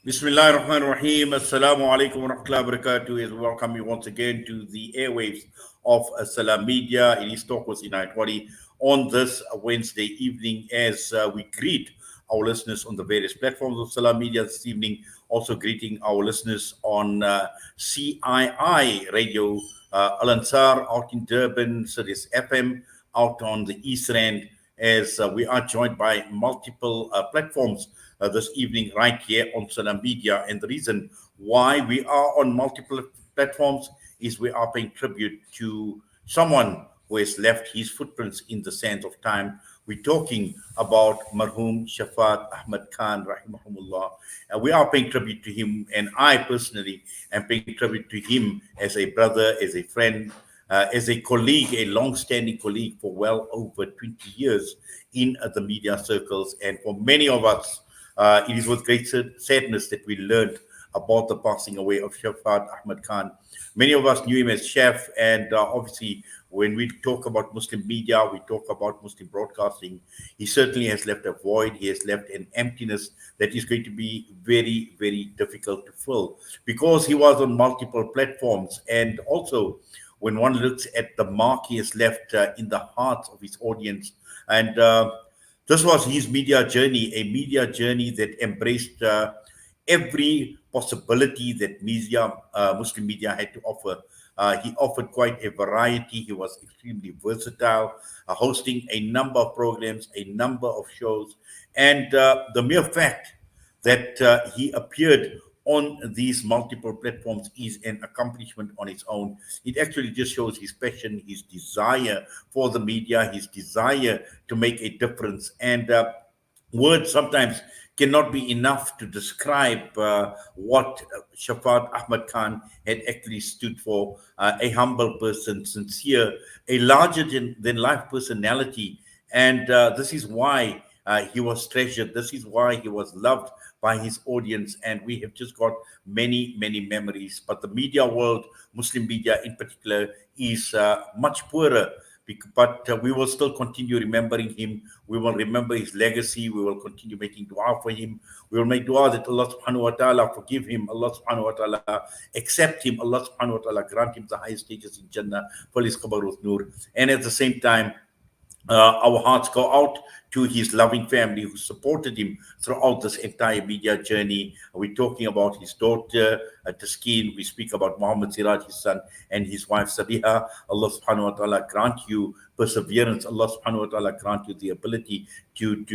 Bismillah ar-Rahman ar-Rahim. Assalamu alaikum wa rahmatullahi wa barakatuh. Is welcome you once again to the airwaves of Salam Media. It is Talk with IIFRI on this Wednesday evening as we greet our listeners on the various platforms of Salam Media this evening. Also greeting our listeners on CII Radio, Al-Ansar out in Durban, Sirius FM out on the East Rand, as we are joined by multiple platforms this evening right here on Salam Media. And the reason why we are on multiple platforms is we are paying tribute to someone who has left his footprints in the sands of time. We're talking about Marhoom Shafaat Ahmed Khan, rahimahumullah. And we are paying tribute to him, and I personally am paying tribute to him as a brother, as a friend, as a colleague, a long-standing colleague for well over 20 years in the media circles. And for many of us, it is with great sadness that we learned about the passing away of Shafaat Ahmed Khan. Many of us knew him as Chef, and obviously, when we talk about Muslim media, we talk about Muslim broadcasting. He certainly has left a void. He has left an emptiness that is going to be very, very difficult to fill because he was on multiple platforms. And also, when one looks at the mark he has left in the hearts of his audience, and this was his media journey, a media journey that embraced every possibility that media, Muslim media had to offer. He offered quite a variety. He was extremely versatile, hosting a number of programs, a number of shows. And the mere fact that he appeared on these multiple platforms is an accomplishment on its own. It actually just shows his passion, his desire for the media, his desire to make a difference. And words sometimes cannot be enough to describe what Shafaat Ahmed Khan had actually stood for. A humble person, sincere, a larger than life personality. And this is why he was treasured. This is why he was loved by his audience. And we have just got many, many memories. But the media world, Muslim media in particular, is much poorer. But we will still continue remembering him. We will remember his legacy. We will continue making dua for him. We will make dua that Allah subhanahu wa ta'ala forgive him. Allah subhanahu wa ta'ala accept him. Allah subhanahu wa ta'ala grant him the highest stages in Jannah. Fill his qabr with nur. And at the same time, our hearts go out to his loving family who supported him throughout this entire media journey. We're talking about his daughter, Taskeen. We speak about Muhammad Siraj, his son, and his wife, Sabiha. Allah subhanahu wa ta'ala grant you perseverance. Allah subhanahu wa ta'ala grant you the ability to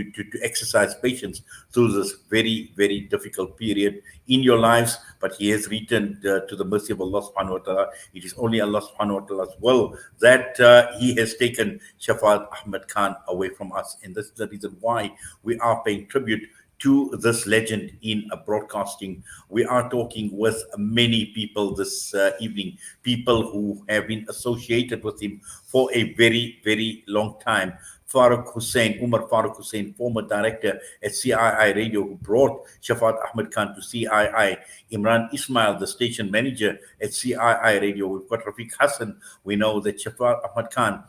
exercise patience through this very, very difficult period in your lives. But he has returned to the mercy of Allah subhanahu wa ta'ala. It is only Allah subhanahu wa ta'ala's will that he has taken Shafaat Ahmed Khan away from us. And this is the reason why we are paying tribute to this legend in broadcasting. We are talking with many people this evening, people who have been associated with him for a very, very long time. Farouk Hussein, Farouk Hussein, former director at CII Radio, who brought Shafaat Ahmed Khan to CII. Imraan Ismail, the station manager at CII Radio. We've got Rafiq Hassen. We know that Shafaat Ahmed Khan,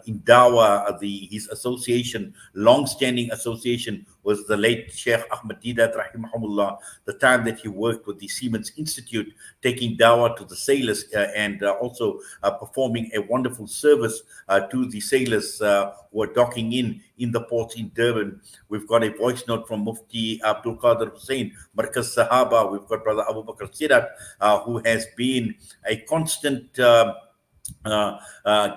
in Dawa, his association, long-standing association, was the late Sheikh Ahmed Deedat, rahimahumullah, the time that he worked with the Siemens Institute, taking Dawa to the sailors and also performing a wonderful service to the sailors who are docking in the ports in Durban. We've got a voice note from Mufti Abdul Qadir Hussein, Markaz Sahaba. We've got Brother Abu Bakr Seedat, who has been a constant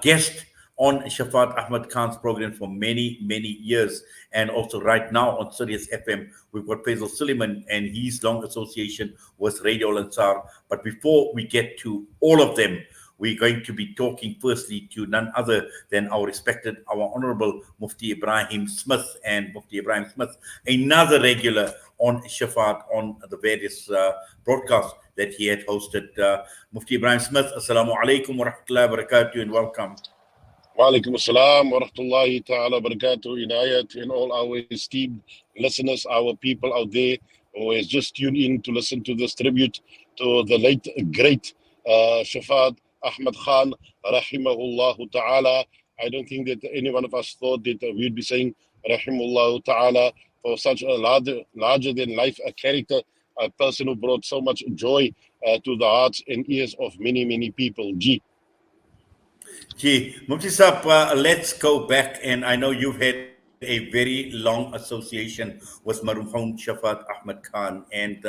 guest on Shafaat Ahmed Khan's program for many, many years. And also right now on Sirius FM, we've got Faizel Suliman and his long association with Radio Ansaar. But before we get to all of them, we're going to be talking firstly to none other than our honorable Mufti Ebrahim Smith. And Mufti Ebrahim Smith, another regular on Shafaat on the various broadcasts that he had hosted. Mufti Ebrahim Smith, Assalamu alaikum wa rahmatullahi wa barakatuh, and welcome. Wa alaikum assalam wa rahmatullahi ta'ala barakatuh, inayat, and all our esteemed listeners, our people out there who has just tuned in to listen to this tribute to the late, great Shafaat Ahmed Khan, rahimahullah ta'ala. I don't think that any one of us thought that we'd be saying rahimahullah ta'ala for such a larger than life character a person who brought so much joy to the hearts and ears of many, many people. Gee. Gee, Mufti Saab, let's go back. And I know you've had a very long association with Marhoom Shafaat Ahmed Khan. And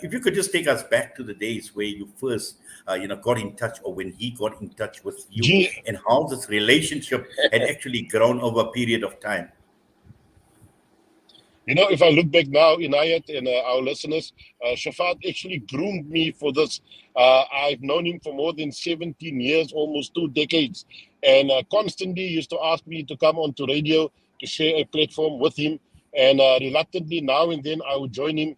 if you could just take us back to the days where you first, got in touch, or when he got in touch with you, Gee. and how this relationship had actually grown over a period of time. If I look back now, Inayat and our listeners, Shafaat actually groomed me for this. I've known him for more than 17 years, almost 2 decades, and constantly used to ask me to come onto radio to share a platform with him. And reluctantly, now and then, I would join him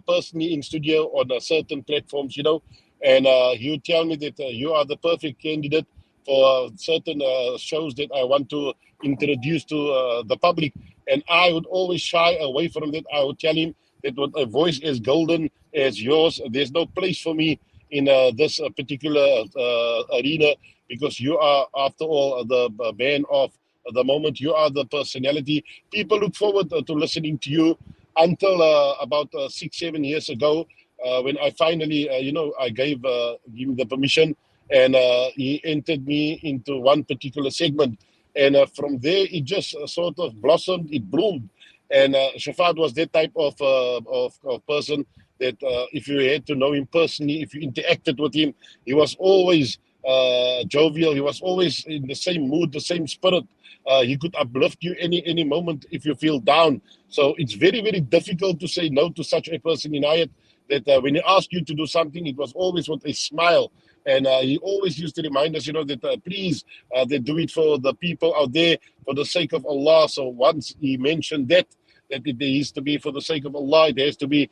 personally in studio on certain platforms, and he would tell me that you are the perfect candidate for certain shows that I want to introduce to the public. And I would always shy away from that. I would tell him that with a voice as golden as yours, there's no place for me in this particular arena, because you are, after all, the man of the moment. You are the personality. People look forward to listening to you until about 6-7 years ago, when I finally, I gave him the permission, and he entered me into one particular segment. And from there, it just sort of blossomed, it bloomed. And Shafaat was that type of person that if you had to know him personally, if you interacted with him, he was always jovial. He was always in the same mood, the same spirit. He could uplift you any moment if you feel down. So it's very, very difficult to say no to such a person in Ayat, that when he asked you to do something, it was always with a smile. And he always used to remind us, that please, they do it for the people out there, for the sake of Allah. So once he mentioned that it needs to be for the sake of Allah, it has to be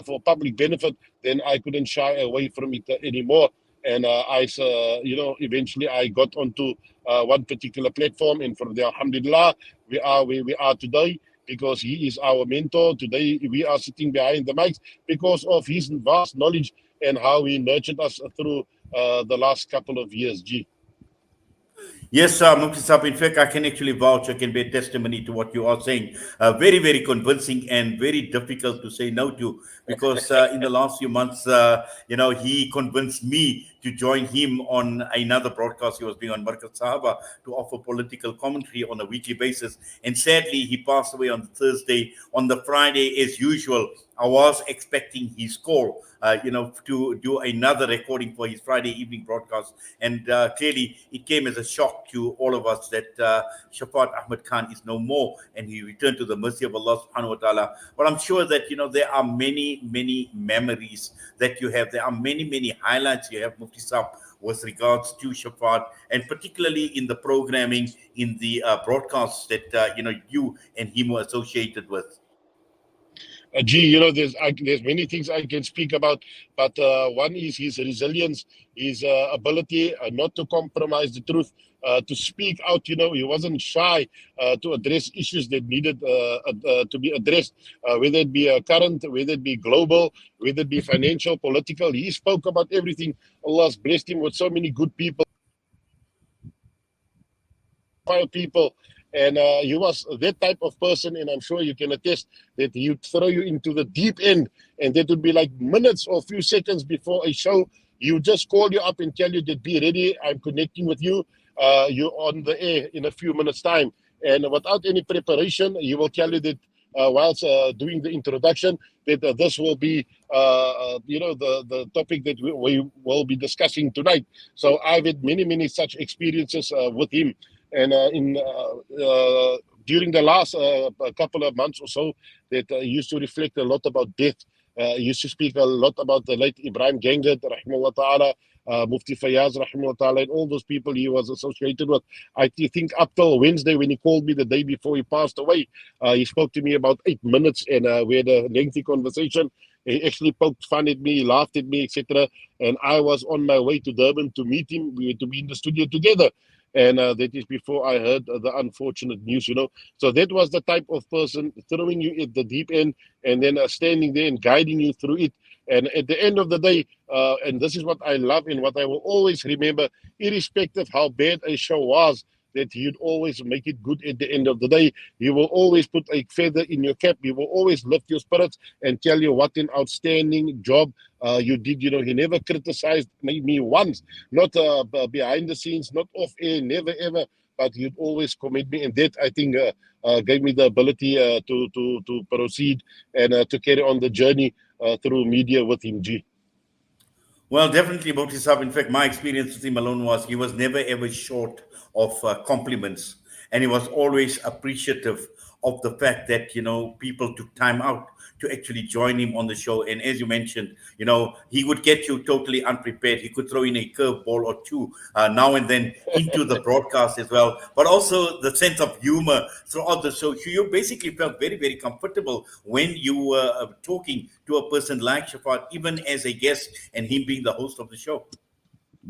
for public benefit, then I couldn't shy away from it anymore. And eventually I got onto one particular platform, and from there, alhamdulillah, we are where we are today, because he is our mentor. Today, we are sitting behind the mics because of his vast knowledge and how he nurtured us through the last couple of years. G. Yes, Mufti Saab, in fact, I can actually vouch, I can bear testimony to what you are saying. Very, very convincing and very difficult to say no to, because in the last few months, he convinced me to join him on another broadcast he was doing on Markaz Sahaba to offer political commentary on a weekly basis. And sadly, he passed away on Thursday. On the Friday, as usual, I was expecting his call, to do another recording for his Friday evening broadcast. And clearly, it came as a shock to all of us that Shafaat Ahmed Khan is no more, and he returned to the mercy of Allah subhanahu wa ta'ala. But I'm sure that, there are many, many memories that you have. There are many, many highlights you have, Mufti Saab, with regards to Shafaat, and particularly in the programming, in the broadcasts that, you and him were associated with. There's many things I can speak about, but one is his resilience, his ability not to compromise the truth, to speak out. He wasn't shy to address issues that needed to be addressed, whether it be current, whether it be global, whether it be financial, political. He spoke about everything. Allah's blessed him with so many good people. And he was that type of person, and I'm sure you can attest that he would throw you into the deep end, and that would be like minutes or few seconds before a show. He would just call you up and tell you that be ready, I'm connecting with you, you're on the air in a few minutes time. And without any preparation, he will tell you that whilst doing the introduction, that this will be the topic that we will be discussing tonight. So I've had many, many such experiences with him. And during the last couple of months or so, that used to reflect a lot about death. Used to speak a lot about the late Ebrahim Gangat, rahimahullah ta'ala, Mufti Faiz, rahimahullah ta'ala, and all those people he was associated with. I think up till Wednesday, when he called me the day before he passed away, he spoke to me about 8 minutes, and we had a lengthy conversation. He actually poked fun at me, laughed at me, etc. And I was on my way to Durban to meet him. We had to be in the studio together. And that is before I heard the unfortunate news, So that was the type of person throwing you at the deep end, and then standing there and guiding you through it. And at the end of the day, and this is what I love and what I will always remember, irrespective how bad a show was, that he'd always make it good at the end of the day. He will always put a feather in your cap. He will always lift your spirits and tell you what an outstanding job you did. He never criticized me once, not behind the scenes, not off air, never ever. But he'd always commend me, and that I think gave me the ability to proceed and to carry on the journey through media with him. G. Well, definitely, Mufti Sahab. In fact, my experience with him alone was he was never ever short of compliments, and he was always appreciative of the fact that people took time out to actually join him on the show. And as you mentioned, he would get you totally unprepared. He could throw in a curveball or two now and then into the broadcast as well, but also the sense of humor throughout the show. So you basically felt very, very comfortable when you were talking to a person like Shafaat, even as a guest, and him being the host of the show.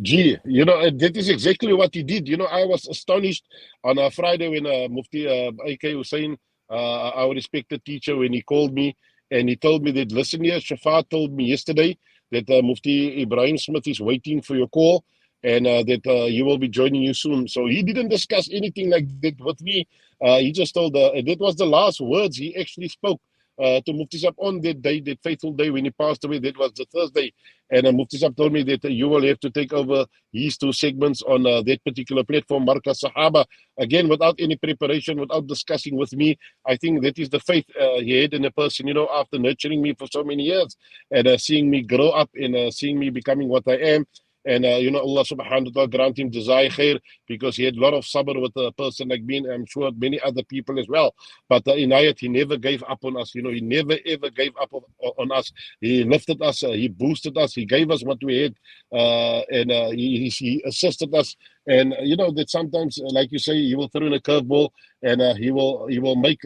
Gee, that is exactly what he did. I was astonished on a Friday when Mufti A.K. Hoosen, our respected teacher, when he called me and he told me that, listen here, Shafaat told me yesterday that Mufti Ebrahim Smith is waiting for your call and that he will be joining you soon. So he didn't discuss anything like that with me. He just told, that was the last words he actually spoke to Mufti Sahab on that day, that fateful day when he passed away. That was the Thursday. And Mufti Sahab told me that you will have to take over his two segments on that particular platform, Markaz Sahaba. Again, without any preparation, without discussing with me. I think that is the faith he had in a person, after nurturing me for so many years and seeing me grow up and seeing me becoming what I am. And, Allah subhanahu wa ta'ala grant him desire khair, because he had a lot of sabr with a person like me, and I'm sure many other people as well. But Inayat, he never gave up on us. He never ever gave up on us. He lifted us, he boosted us, he gave us what we had, and he assisted us. And that sometimes, like you say, he will throw in a curveball, and he will make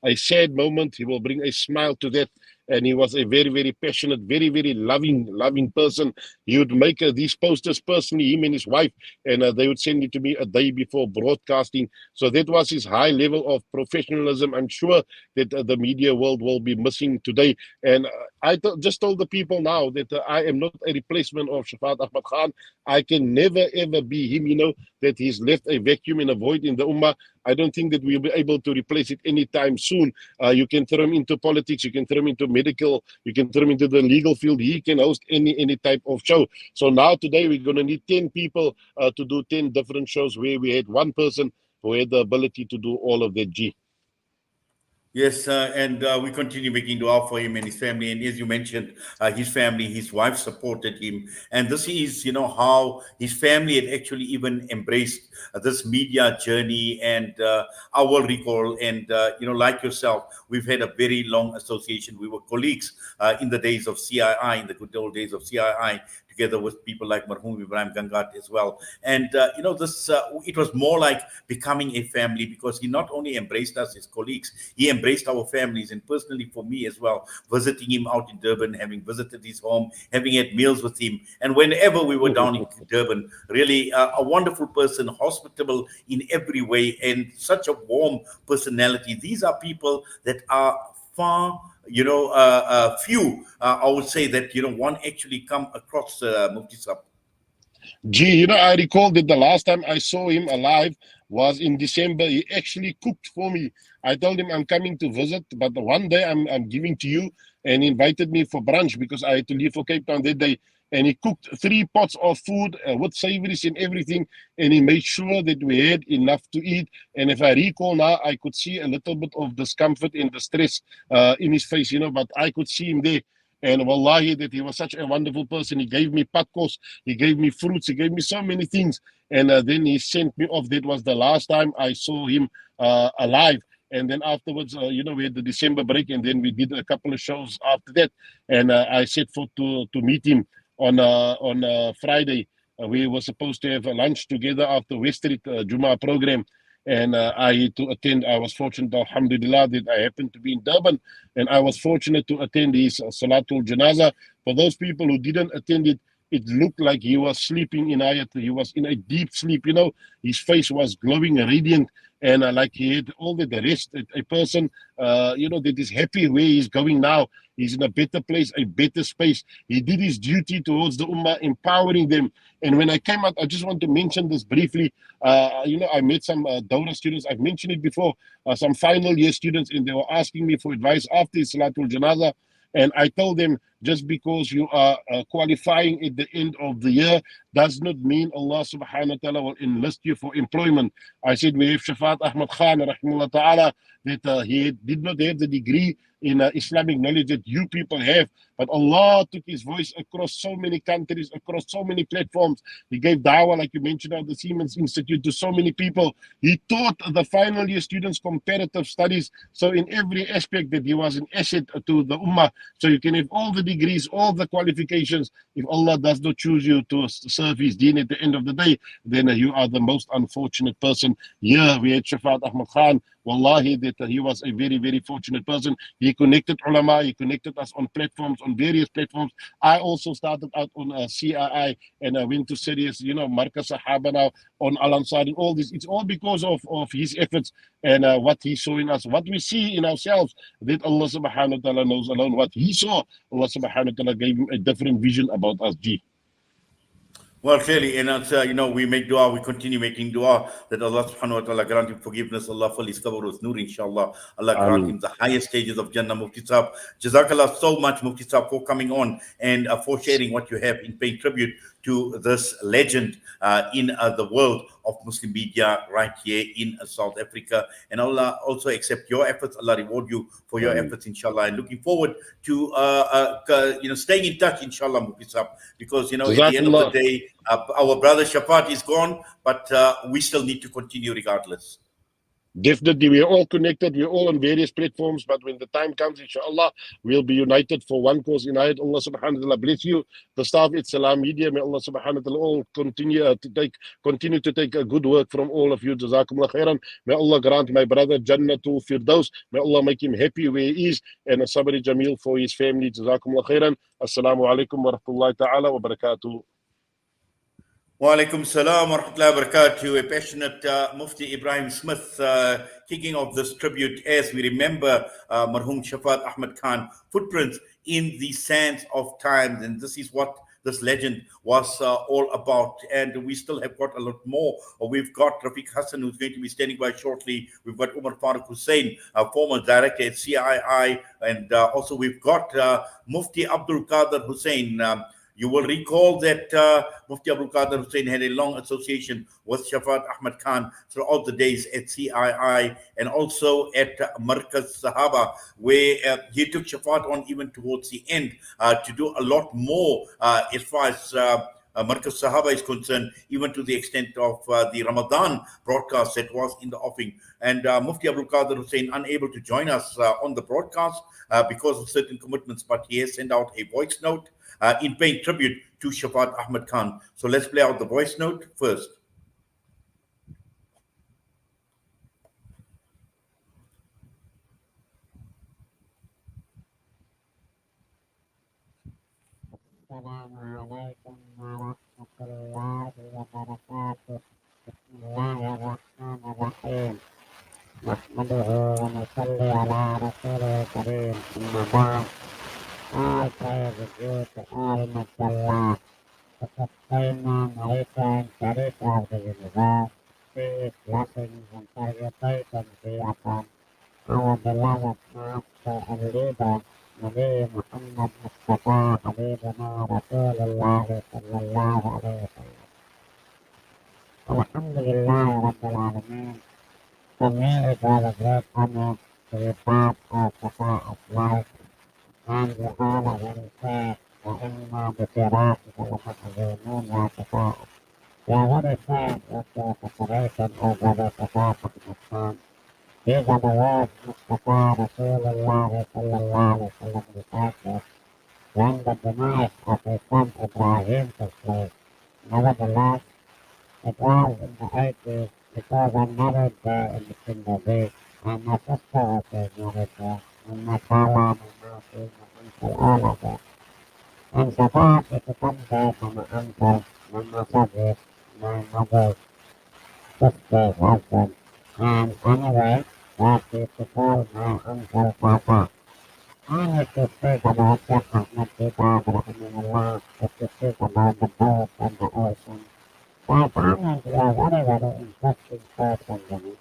a sad moment. He will bring a smile to that. And he was a very, very passionate, very, very loving person. He would make these posters personally, him and his wife, and they would send it to me a day before broadcasting. So that was his high level of professionalism. I'm sure that the media world will be missing today. And I just told the people now that I am not a replacement of Shafaat Ahmed Khan. I can never, ever be him, that he's left a vacuum and a void in the Ummah. I don't think that we'll be able to replace it anytime soon. You can throw him into politics, you can throw him into medical, you can throw him into the legal field. He can host any type of show. So now today we're going to need 10 people to do 10 different shows, where we had one person who had the ability to do all of that. G. Yes, and we continue making dua for him and his family. And as you mentioned, his family, his wife supported him. And this is, how his family had actually even embraced this media journey. And I will recall, and, like yourself, we've had a very long association. We were colleagues in the days of CII, in the good old days of CII, together with people like Marhoom, Ibrahim Gangat as well. And, this it was more like becoming a family, because he not only embraced us as colleagues, he embraced our families. And personally for me as well, visiting him out in Durban, having visited his home, having had meals with him. And whenever we were down in Durban, really a wonderful person, hospitable in every way, and such a warm personality. These are people that are far few, I would say, that one actually come across Mufti Sahab. Gee, I recall that the last time I saw him alive was in December. He actually cooked for me. I told him I'm coming to visit, but one day I'm giving to you, and he invited me for brunch because I had to leave for Cape Town that day. And he cooked 3 pots of food with savories and everything, and he made sure that we had enough to eat. And if I recall now, I could see a little bit of discomfort and distress in his face, but I could see him there. And wallahi, that he was such a wonderful person. He gave me patkos, he gave me fruits, he gave me so many things. And then he sent me off. That was the last time I saw him alive. And then afterwards, we had the December break, and then we did a couple of shows after that. And I set forth to meet him on Friday. We were supposed to have a lunch together after West Street Jummah program. And I had to attend. I was fortunate, alhamdulillah, that I happened to be in Durban, and I was fortunate to attend his Salatul Janazah. For those people who didn't attend it, it looked like he was sleeping in ayat. He was in a deep sleep, His face was glowing, radiant, And like he had all the rest, a person, that is happy where he's going now. He's in a better place, a better space. He did his duty towards the Ummah, empowering them. And when I came out, I just want to mention this briefly. I met some Dawra students. I've mentioned it before, some final year students, and they were asking me for advice after Salatul Janaza. And I told them, just because you are qualifying at the end of the year does not mean Allah subhanahu wa ta'ala will enlist you for employment. I said, we have Shafaat Ahmed Khan, rahimahullah ta'ala, that he did not have the degree in Islamic knowledge that you people have, but Allah took his voice across so many countries, across so many platforms. He gave dawah, like you mentioned, at the Siemens Institute to so many people. He taught the final year students comparative studies. So in every aspect that he was an asset to the Ummah. So you can have all the degrees, all the qualifications. If Allah does not choose you to serve his deen at the end of the day, then you are the most unfortunate person. Here we had Shafaat Ahmed Khan. Wallahi, that he was a very, very fortunate person. He connected ulama, he connected us on platforms, on various platforms. I also started out on CII, and I went to Sirius, Markaz Sahaba now, on Ansaar, and all this. It's all because of his efforts and what he saw in us, what we see in ourselves, that Allah subhanahu wa ta'ala knows alone. What he saw, Allah subhanahu wa ta'ala gave him a different vision about us. G. Well, clearly, and we make dua, we continue making dua that Allah subhanahu wa ta'ala grant him forgiveness, Allah fully cover with nur, inshallah. Allah grant him the highest stages of Jannah, Mufti Sahab. Jazakallah so much, Mufti Sahab, for coming on and for sharing what you have in paying tribute to this legend in the world of Muslim media right here in South Africa. And Allah also accept your efforts. Allah reward you for your efforts, inshallah. And looking forward to staying in touch, inshallah, Mufti Sahab, because at the end of the day, our brother Shafaat is gone, but we still need to continue regardless. Definitely, we're all connected, we're all on various platforms, but when the time comes, inshallah, we'll be united for one cause. In ayat, Allah subhanahu wa ta'ala bless you, the staff at Salam Media. May Allah subhanahu wa ta'ala all continue to take a good work from all of you. Jazakumullah khairan. May Allah grant my brother Jannatul Firdaus. May Allah make him happy where he is, and a sabri jameel for his family. Jazakumullah khairan. Assalamu alaikum wa rahmatullahi ta'ala wa barakatuh. Wa alaikum salam wa rahmatullahi wa barakatuh. A passionate Mufti Ebrahim Smith kicking off this tribute as we remember Marhoom Shafaat Ahmed Khan footprints in the sands of time. And this is what this legend was all about. And we still have got a lot more. We've got Rafiq Hassen, who's going to be standing by shortly. We've got Farouk Hoosen, former director at CII. And also we've got Mufti Abdul Qadir Hussein. You will recall that Mufti Abdul Qadir Hussein had a long association with Shafaat Ahmed Khan throughout the days at CII and also at Markaz Sahaba, where he took Shafaat on even towards the end to do a lot more as far as Markaz Sahaba is concerned, even to the extent of the Ramadan broadcast that was in the offing. And Mufti Abdul Qadir Hussein unable to join us on the broadcast because of certain commitments, but he has sent out a voice note in paying tribute to Shafaat Ahmed Khan. So let's play out the voice note first. Anyway, what is the problem and Papa? I have to speak about what has not been able to be allowed to speak about the birth of the ocean. Well, parents were whatever instructions for somebody,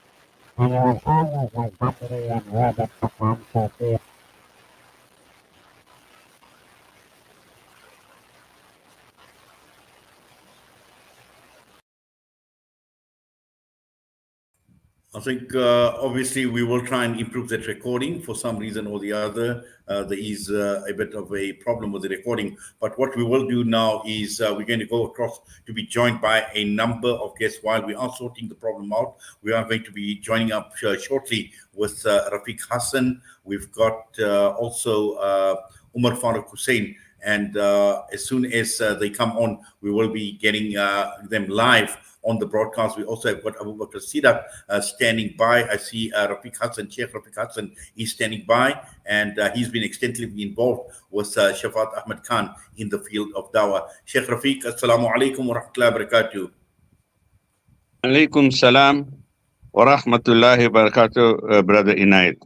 and it was always like Bakr and Robert to come to this. I think obviously we will try and improve that recording. For some reason or the other, there is a bit of a problem with the recording. But what we will do now is we're going to go across to be joined by a number of guests while we are sorting the problem out. We are going to be joining up shortly with Rafiq Hassen. We've got also Umar Farouk Hussein. And as soon as they come on, we will be getting them live on the broadcast. We also have got Abu Bakr Seedat standing by. I see Rafiq Hassen, Sheikh Rafiq Hassen is standing by, and he's been extensively involved with Shafaat Ahmed Khan in the field of dawah. Sheikh Rafiq, Assalamu alaikum wa rahmatullahi wa barakatuh. Alaikum salam wa rahmatullahi wa barakatuh, Brother Inayat.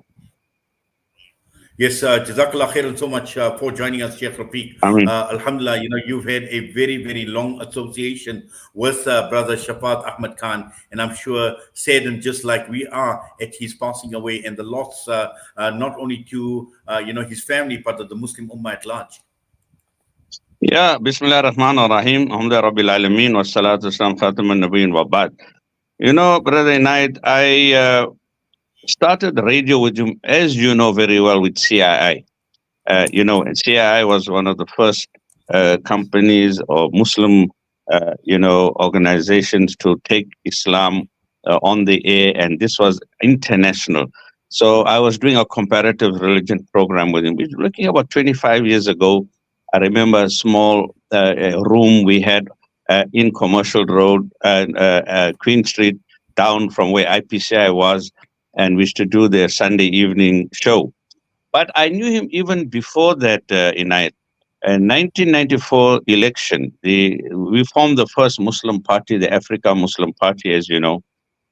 Yes, Jazakallah khairan so much for joining us, Sheikh Rafiq. Alhamdulillah, you know, you've had a very, very long association with Brother Shafaat Ahmed Khan, and I'm sure saddened just like we are at his passing away and the loss not only to, you know, his family, but the Muslim Ummah at large. Yeah, Bismillah ar-Rahman ar-Rahim, Alhamdulillah Rabbil Alameen, wa salatu salam khatam al-Nabiyyin wa ba'd. You know, Brother Inayat, I started radio with him, as you know very well, with CII. You know, and CII was one of the first companies or Muslim, you know, organizations to take Islam on the air, and this was international. So I was doing a comparative religion program with him. We were looking about 25 years ago. I remember a small room we had in Commercial Road, Queen Street, down from where IPCI was, and we used to do their Sunday evening show. But I knew him even before that, in 1994 election. We formed the first Muslim party, the Africa Muslim Party, as you know.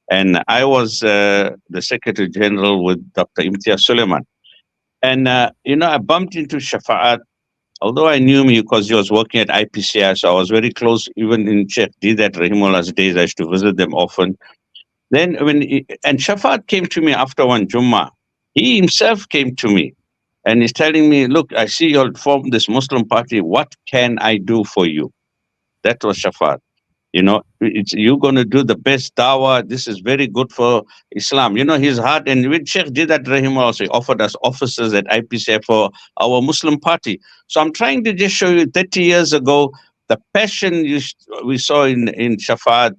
And I was the Secretary General with Dr. Suliman. And, you know, I bumped into Shafaat, although I knew him because he was working at IPCI, so I was very close, even in Sheikh Didat Rahimullah's days. I used to visit them often. Then and Shafaat came to me after one Jummah. He himself came to me and he's telling me, look, I see you formed this Muslim party. What can I do for you? That was Shafaat. You know, you're going to do the best dawah. This is very good for Islam. You know, his heart. And with Sheikh Didat Rahim also, he offered us offices at IPCF for our Muslim party. So I'm trying to just show you 30 years ago, the passion we saw in Shafaat.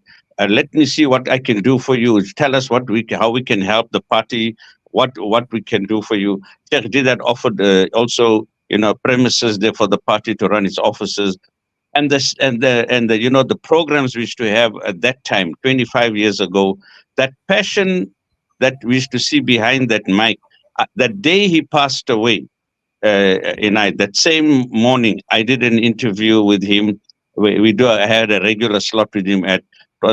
Let me see what I can do for you. Tell us how we can help the party, what we can do for you. Sheikh Didat offered also, you know, premises there for the party to run its offices. And the you know, the programs we used to have at that time, 25 years ago, that passion that we used to see behind that mic. That day he passed away, that same morning, I did an interview with him. I had a regular slot with him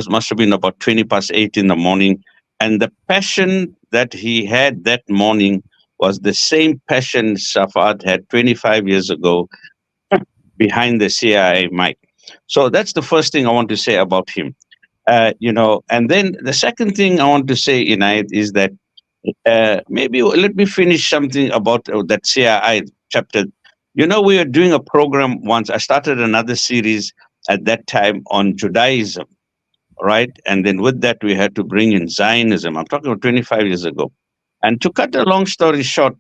must have been about 8:20 in the morning. And the passion that he had that morning was the same passion Shafaat had 25 years ago behind the CIA mic. So that's the first thing I want to say about him. You know, and then the second thing I want to say, Inayat, is that maybe let me finish something about that CII chapter. You know, we were doing a program once. I started another series at that time on Judaism, right? And then with that, we had to bring in Zionism. I'm talking about 25 years ago. And to cut a long story short,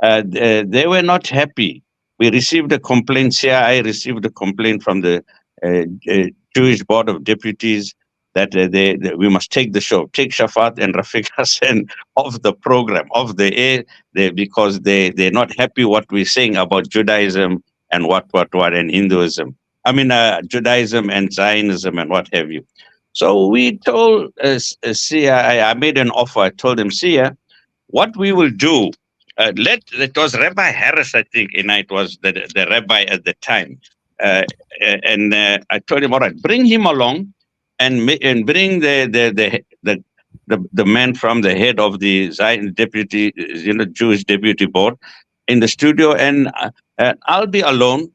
they were not happy. We received a complaint, CII received a complaint from the Jewish Board of Deputies that we must take the show, take Shafaat and Rafiq Hassen off the program, off the air, because they're not happy what we're saying about Judaism and what and Hinduism. I mean, Judaism and Zionism and what have you. So we told CII, I made an offer. I told them, CII, what we will do, it was Rabbi Harris, I think, and it was the rabbi at the time. I told him, all right, bring him along and bring the the man from the head of the Zion deputy, Jewish deputy board, in the studio, and I'll be alone.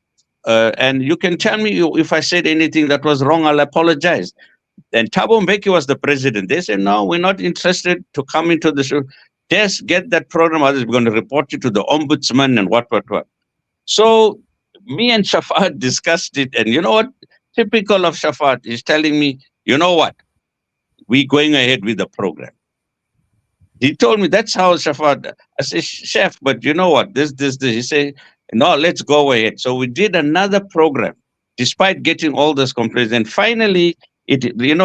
And you can tell me if I said anything that was wrong, I'll apologize. And Thabo Mbeki was the president. They said, no, we're not interested to come into the show. Just get that program. Others, we're going to report you to the ombudsman and what. So me and Shafaat discussed it. And you know what? Typical of Shafaat is telling me, you know what? We're going ahead with the program. He told me that's how Shafaat. I said, chef, but you know what? This. He said, no, let's go ahead. So we did another program, despite getting all those complaints. And finally, they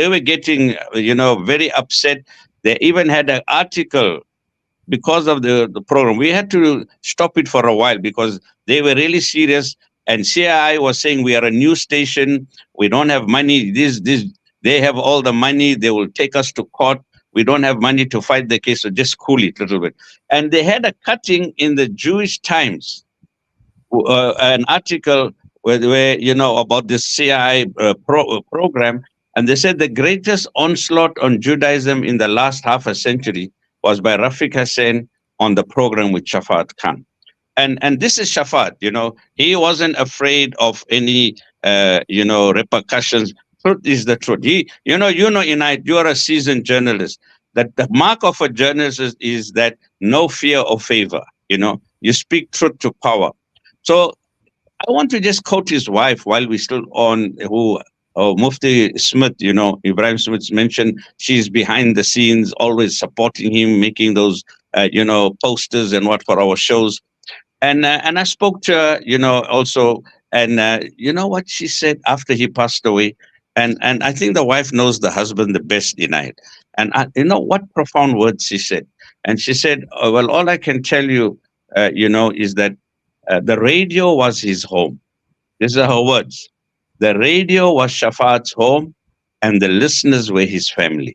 were getting, very upset. They even had an article because of the program. We had to stop it for a while because they were really serious. And CII was saying, we are a news station. We don't have money. They have all the money. They will take us to court. We don't have money to fight the case, so just cool it a little bit. And they had a cutting in the Jewish Times, an article where about this CII program, and they said the greatest onslaught on Judaism in the last half a century was by Rafiq Hassen on the program with Shafaat Khan. And this is Shafaat, he wasn't afraid of any, repercussions. Truth is the truth. Inayat, you are a seasoned journalist. That the mark of a journalist is that no fear or favor. You speak truth to power. So I want to just quote his wife while we're still on, Mufti Smith, Ebrahim Smith mentioned she's behind the scenes, always supporting him, making those, posters and what for our shows. And I spoke to her, also, and you know what she said after he passed away? And I think the wife knows the husband the best in it. And what profound words she said. And she said, well, all I can tell you, is that the radio was his home. These are her words. The radio was Shafaat's home and the listeners were his family.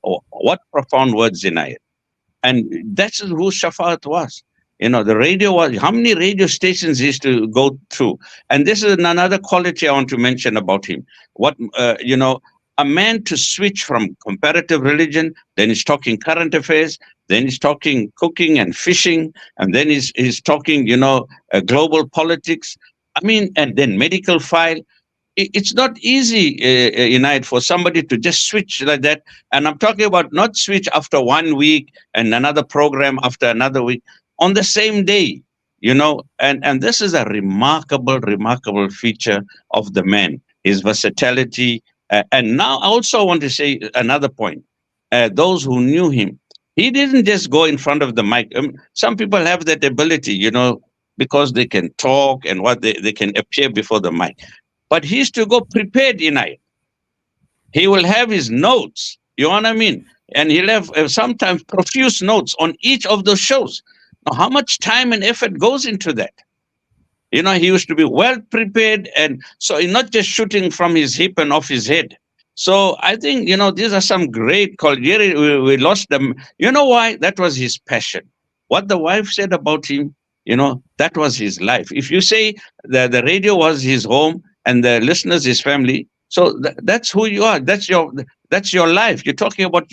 What profound words in it. And that's who Shafaat was. The radio was, how many radio stations he used to go through? And this is another quality I want to mention about him. A man to switch from comparative religion, then he's talking current affairs, then he's talking cooking and fishing, and then he's talking, global politics. And then medical file. It's not easy, for somebody to just switch like that. And I'm talking about not switch after 1 week and another program after another week. On the same day, and this is a remarkable feature of the man, his versatility. And now I also want to say another point. Those who knew him, he didn't just go in front of the mic. Some people have that ability, because they can talk and they can appear before the mic. But he used to go prepared in it. He will have his notes, you know what I mean? And he'll have sometimes profuse notes on each of those shows. Now, how much time and effort goes into that? He used to be well prepared, and so he's not just shooting from his hip and off his head. So I think, these are some great calls. We lost them. You know why? That was his passion. What the wife said about him, that was his life. If you say that the radio was his home and the listeners his family, so that's who you are. That's your life. You're talking about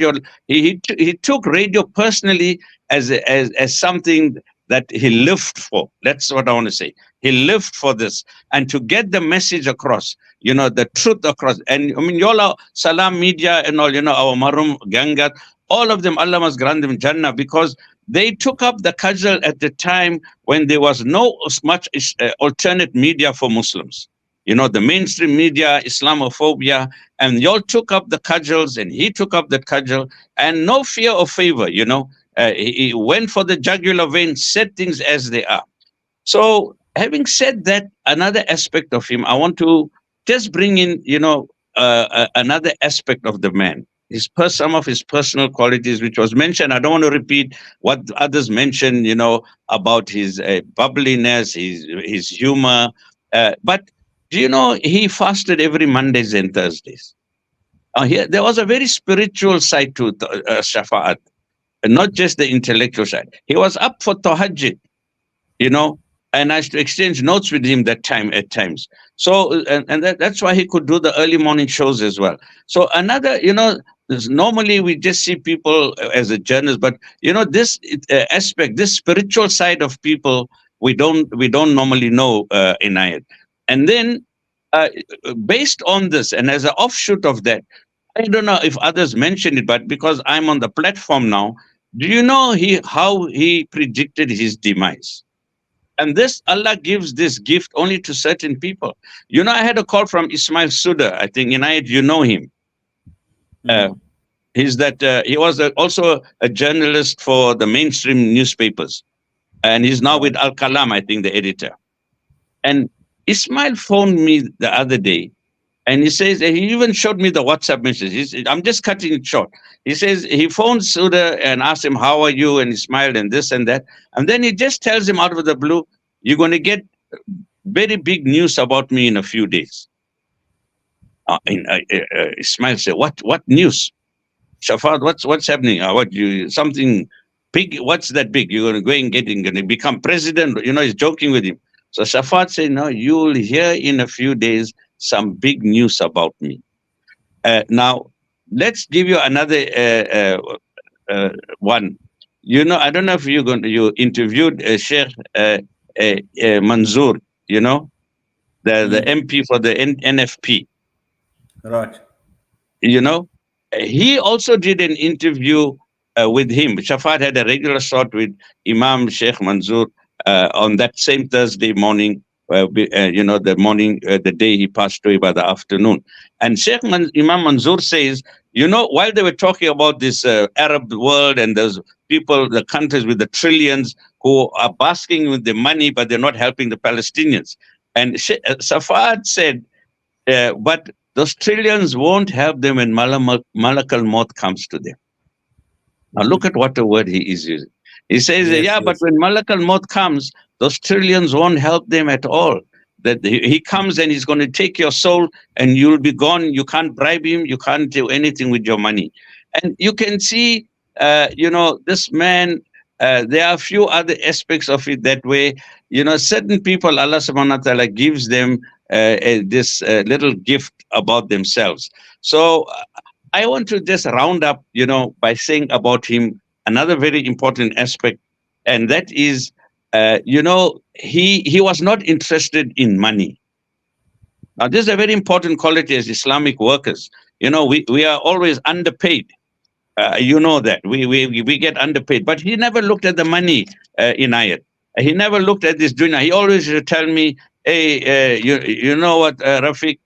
he took radio personally as something that he lived for. That's what I want to say. He lived for this, and to get the message across, the truth across. And Yola, Salam Media and all, our Marhoom Gangat, all of them, Allah must grant them Jannah, because they took up the cudgel at the time when there was no much alternate media for Muslims. The mainstream media, Islamophobia, and y'all took up the cudgels, and he took up the cudgel, and no fear or favor, he went for the jugular vein, said things as they are. So having said that, another aspect of him, I want to just bring in, another aspect of the man. Some of his personal qualities, which was mentioned. I don't want to repeat what others mentioned, about his bubbliness, his humor. But do you know he fasted every Mondays and Thursdays? There was a very spiritual side to Shafaat, not just the intellectual side. He was up for tahajjud, and I used to exchange notes with him that time at times. So, that's why he could do the early morning shows as well. So another, normally we just see people as a journalist, but this aspect, this spiritual side of people, we don't normally know in Ayat. And then, uh, based on this, and as an offshoot of that, I don't know if others mentioned it, but because I'm on the platform now, do you know how he predicted his demise? And this Allah gives this gift only to certain people. I had a call from Ismail Suda. I think you know him. Uh, he was also a journalist for the mainstream newspapers, and he's now with Al Kalam, I think, the editor. And Ismail phoned me the other day, and he says, he even showed me the WhatsApp message. I'm just cutting it short. He says he phoned Suda and asked him, "How are you?" And he smiled and this and that. And then he just tells him out of the blue, "You're going to get very big news about me in a few days." Ismail said, "What news? Shafaat, what's happening? Something big? What's that big? You're going to become president?" He's joking with him. So Shafaat said, "No, you'll hear in a few days some big news about me." Now, let's give you another one. I don't know if you interviewed Sheikh Manzoor, the MP for the NFP. Right. He also did an interview with him. Shafaat had a regular shot with Imam Sheikh Manzoor on that same Thursday morning, the day he passed away by the afternoon. And Imam Manzoor says, while they were talking about this Arab world and those people, the countries with the trillions who are basking with the money, but they're not helping the Palestinians. And Shafaat said, but those trillions won't help them when Malak al-Maut comes to them. Now look at what a word he is using. He says, but when Malak al-Maut comes, those trillions won't help them at all. That he comes and he's going to take your soul and you'll be gone. You can't bribe him. You can't do anything with your money. And you can see, this man, there are a few other aspects of it that way. Certain people, Allah subhanahu wa ta'ala gives them this little gift about themselves. So I want to just round up, by saying about him another very important aspect, and that is, he was not interested in money. Now, this is a very important quality as Islamic workers. We are always underpaid. That we get underpaid, but he never looked at the money in Ayat. He never looked at this dunya. He always would tell me, "Hey, you know what, Rafiq?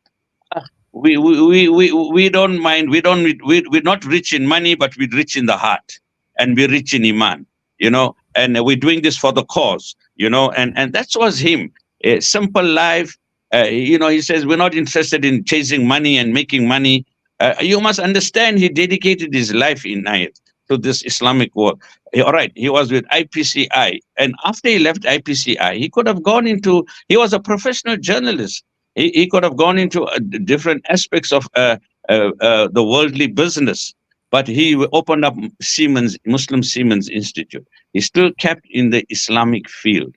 We don't mind. We're not rich in money, but we're rich in the heart, and we're rich in iman. And we're doing this for the cause. And that was him. A simple life. He says we're not interested in chasing money and making money. You must understand, he dedicated his life in Ayat to this Islamic work. All right, he was with IPCI, and after he left IPCI, he could have gone into. He was a professional journalist. He could have gone into different aspects of the worldly business, but he opened up Muslim Siemens Institute. He still kept in the Islamic field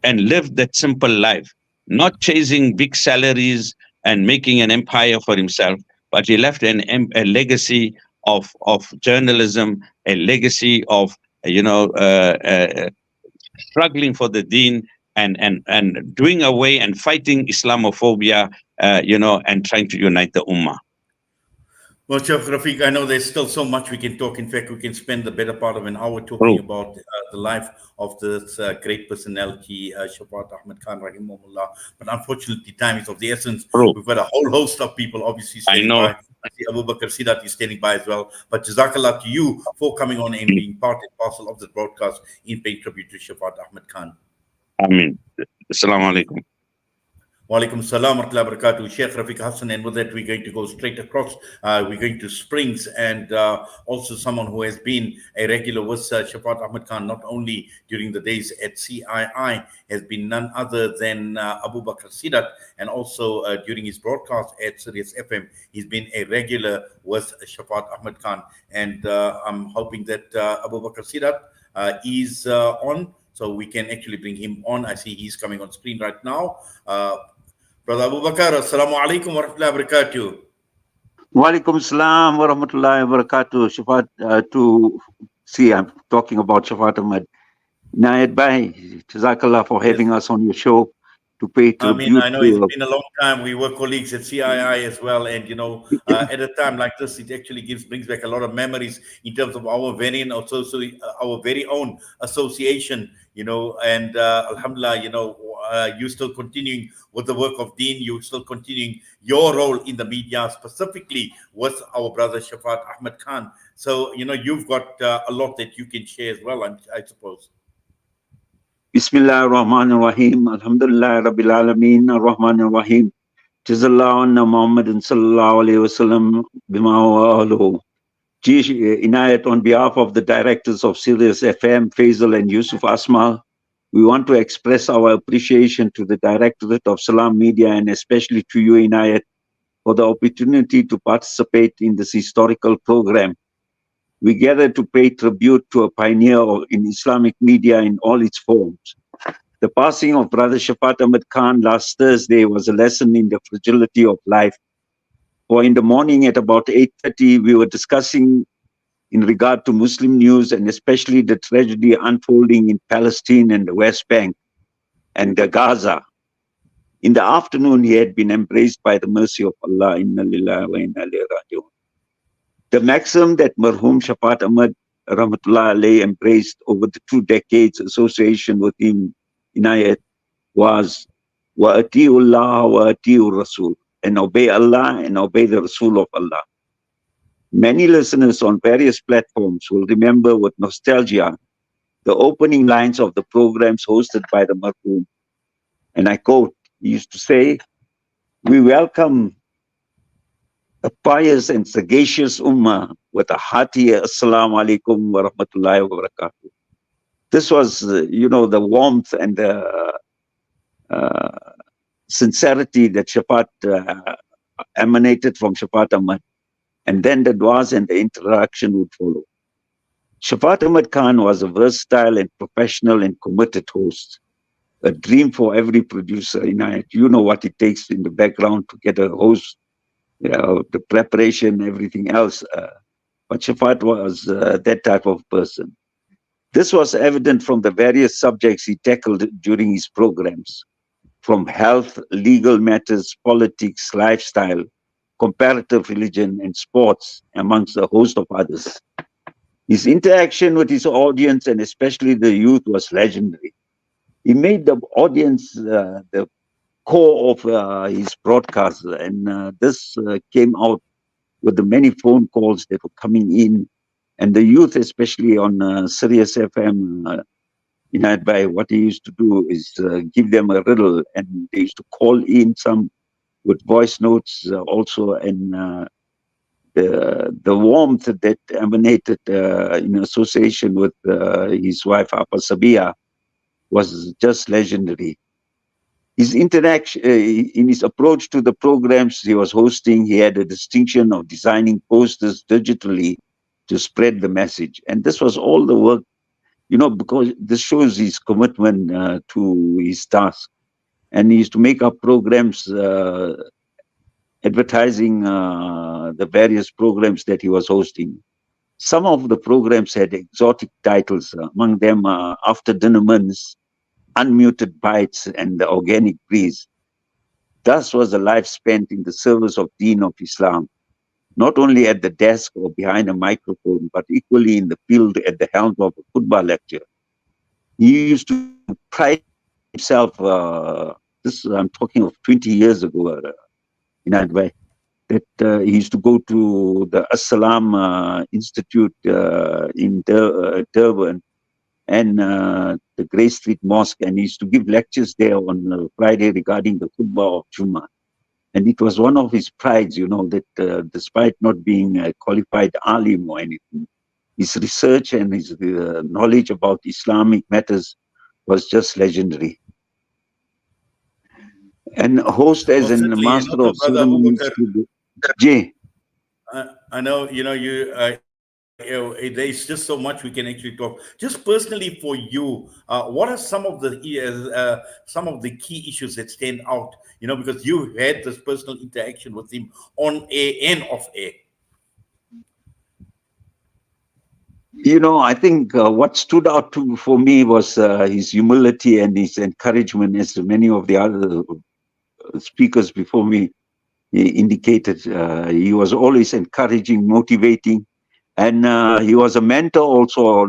and lived that simple life, not chasing big salaries and making an empire for himself, but he left a legacy of journalism, a legacy of struggling for the deen and doing away and fighting Islamophobia, and trying to unite the ummah. Well, Chef Rafiq, I know there's still so much we can talk. In fact, we can spend the better part of an hour talking about the life of this great personality, Shafaat Ahmed Khan, rahimahullah. But unfortunately, time is of the essence. We've got a whole host of people obviously standing by. I see Abu Bakr Seedat is standing by as well. But Jazakallah to you for coming on and being part and parcel of the broadcast in paying tribute to Shafaat Ahmed Khan. Ameen. Assalamu alaikum. Wa alaikum salam wa rahmatullahi wa barakatuh. Sheikh Rafiq Hassen, and with that we're going to go straight across. We're going to Springs, and also someone who has been a regular with Shafaat Ahmed Khan, not only during the days at CII, has been none other than Abu Bakr Seedat, and also during his broadcast at Sirius FM, he's been a regular with Shafaat Ahmed Khan. And I'm hoping that Abu Bakr Seedat is on. so we can actually bring him on. I see he's coming on screen right now. Brother Abu Bakr, assalamu alaikum wa rahmatullahi wa barakatuh. Walaikum salam wa rahmatullahi wa barakatuh. Shafaat, I'm talking about Shafaat Ahmed. Nayat Bhai, Jazakallah for Yes. having us on your show to pay I mean, tribute I know it's to. been a long time. We were colleagues at CII as well, and at a time like this, it actually brings back a lot of memories in terms of our our very own association. And Alhamdulillah, you still continuing with the work of Deen. You still continuing your role in the media, specifically with our brother Shafaat Ahmed Khan. So you've got a lot that you can share as well, I suppose. Bismillah ar-Rahman ar-Rahim. Alhamdulillah Rabbil Alameen ar-Rahman ar-Rahim. Jazallahu anna Muhammadin sallallahu alayhi wa sallam bima wa ahluhu. Inayat, on behalf of the directors of Sirius FM, Faizel and Yusuf Asmal, we want to express our appreciation to the Directorate of Salam Media and especially to you, Inayat, for the opportunity to participate in this historical program. We gather to pay tribute to a pioneer in Islamic media in all its forms. The passing of Brother Shafaat Ahmed Khan last Thursday was a lesson in the fragility of life. For in the morning at about 8:30, we were discussing in regard to Muslim news and especially the tragedy unfolding in Palestine and the West Bank and Gaza. In the afternoon, he had been embraced by the mercy of Allah. Inna lillahi wa inna ilayhi raji'un. The maxim that Marhoom Shafaat Ahmed Rahmatullah alayhi embraced over the 2 decades association with him, Inayat, was wa ati'ullah wa ati'ur Rasul, and obey Allah and obey the Rasul of Allah. Many listeners on various platforms will remember with nostalgia the opening lines of the programs hosted by the Marhoom. And I quote, he used to say, "We welcome a pious and sagacious ummah with a hearty assalamu alaikum wa rahmatullahi wa barakatuh." This was, the warmth and the sincerity that Shafaat emanated from Shafaat Ahmed. And then the du'as and the interaction would follow. Shafaat Ahmed Khan was a versatile and professional and committed host. A dream for every producer. You know what it takes in the background to get a host, the preparation, everything else. But Shafaat was that type of person. This was evident from the various subjects he tackled during his programs, from health, legal matters, politics, lifestyle, comparative religion, and sports, amongst a host of others. His interaction with his audience, and especially the youth, was legendary. He made the audience the core of his broadcast, and this came out with the many phone calls that were coming in, and the youth, especially on Sirius FM, by what he used to do is give them a riddle, and they used to call in some with voice notes also, and the warmth that emanated in association with his wife Apa Sabia was just legendary. His interaction, in his approach to the programs he was hosting, he had a distinction of designing posters digitally to spread the message. And this was all the work, because this shows his commitment to his task. And he used to make up programs advertising the various programs that he was hosting. Some of the programs had exotic titles, among them After Dinner Mints, Unmuted Bites, and The Organic Breeze. Thus was a life spent in the service of Deen of Islam, not only at the desk or behind a microphone, but equally in the field at the helm of a khutbah lecture. He used to pride himself, I'm talking of 20 years ago, that he used to go to the As-Salam Institute in Durban, and the Grey Street Mosque, and he used to give lectures there on Friday regarding the khutbah of Jummah. And it was one of his prides, that despite not being a qualified alim or anything, his research and his knowledge about Islamic matters was just legendary. And host as a master of ceremonies. I know, you there's just so much we can actually talk. Just personally for you, what are some of the key issues that stand out? Because you had this personal interaction with him on air and off air. I think what stood out for me was his humility and his encouragement, as many of the other speakers before me indicated. He was always encouraging, motivating, and he was a mentor also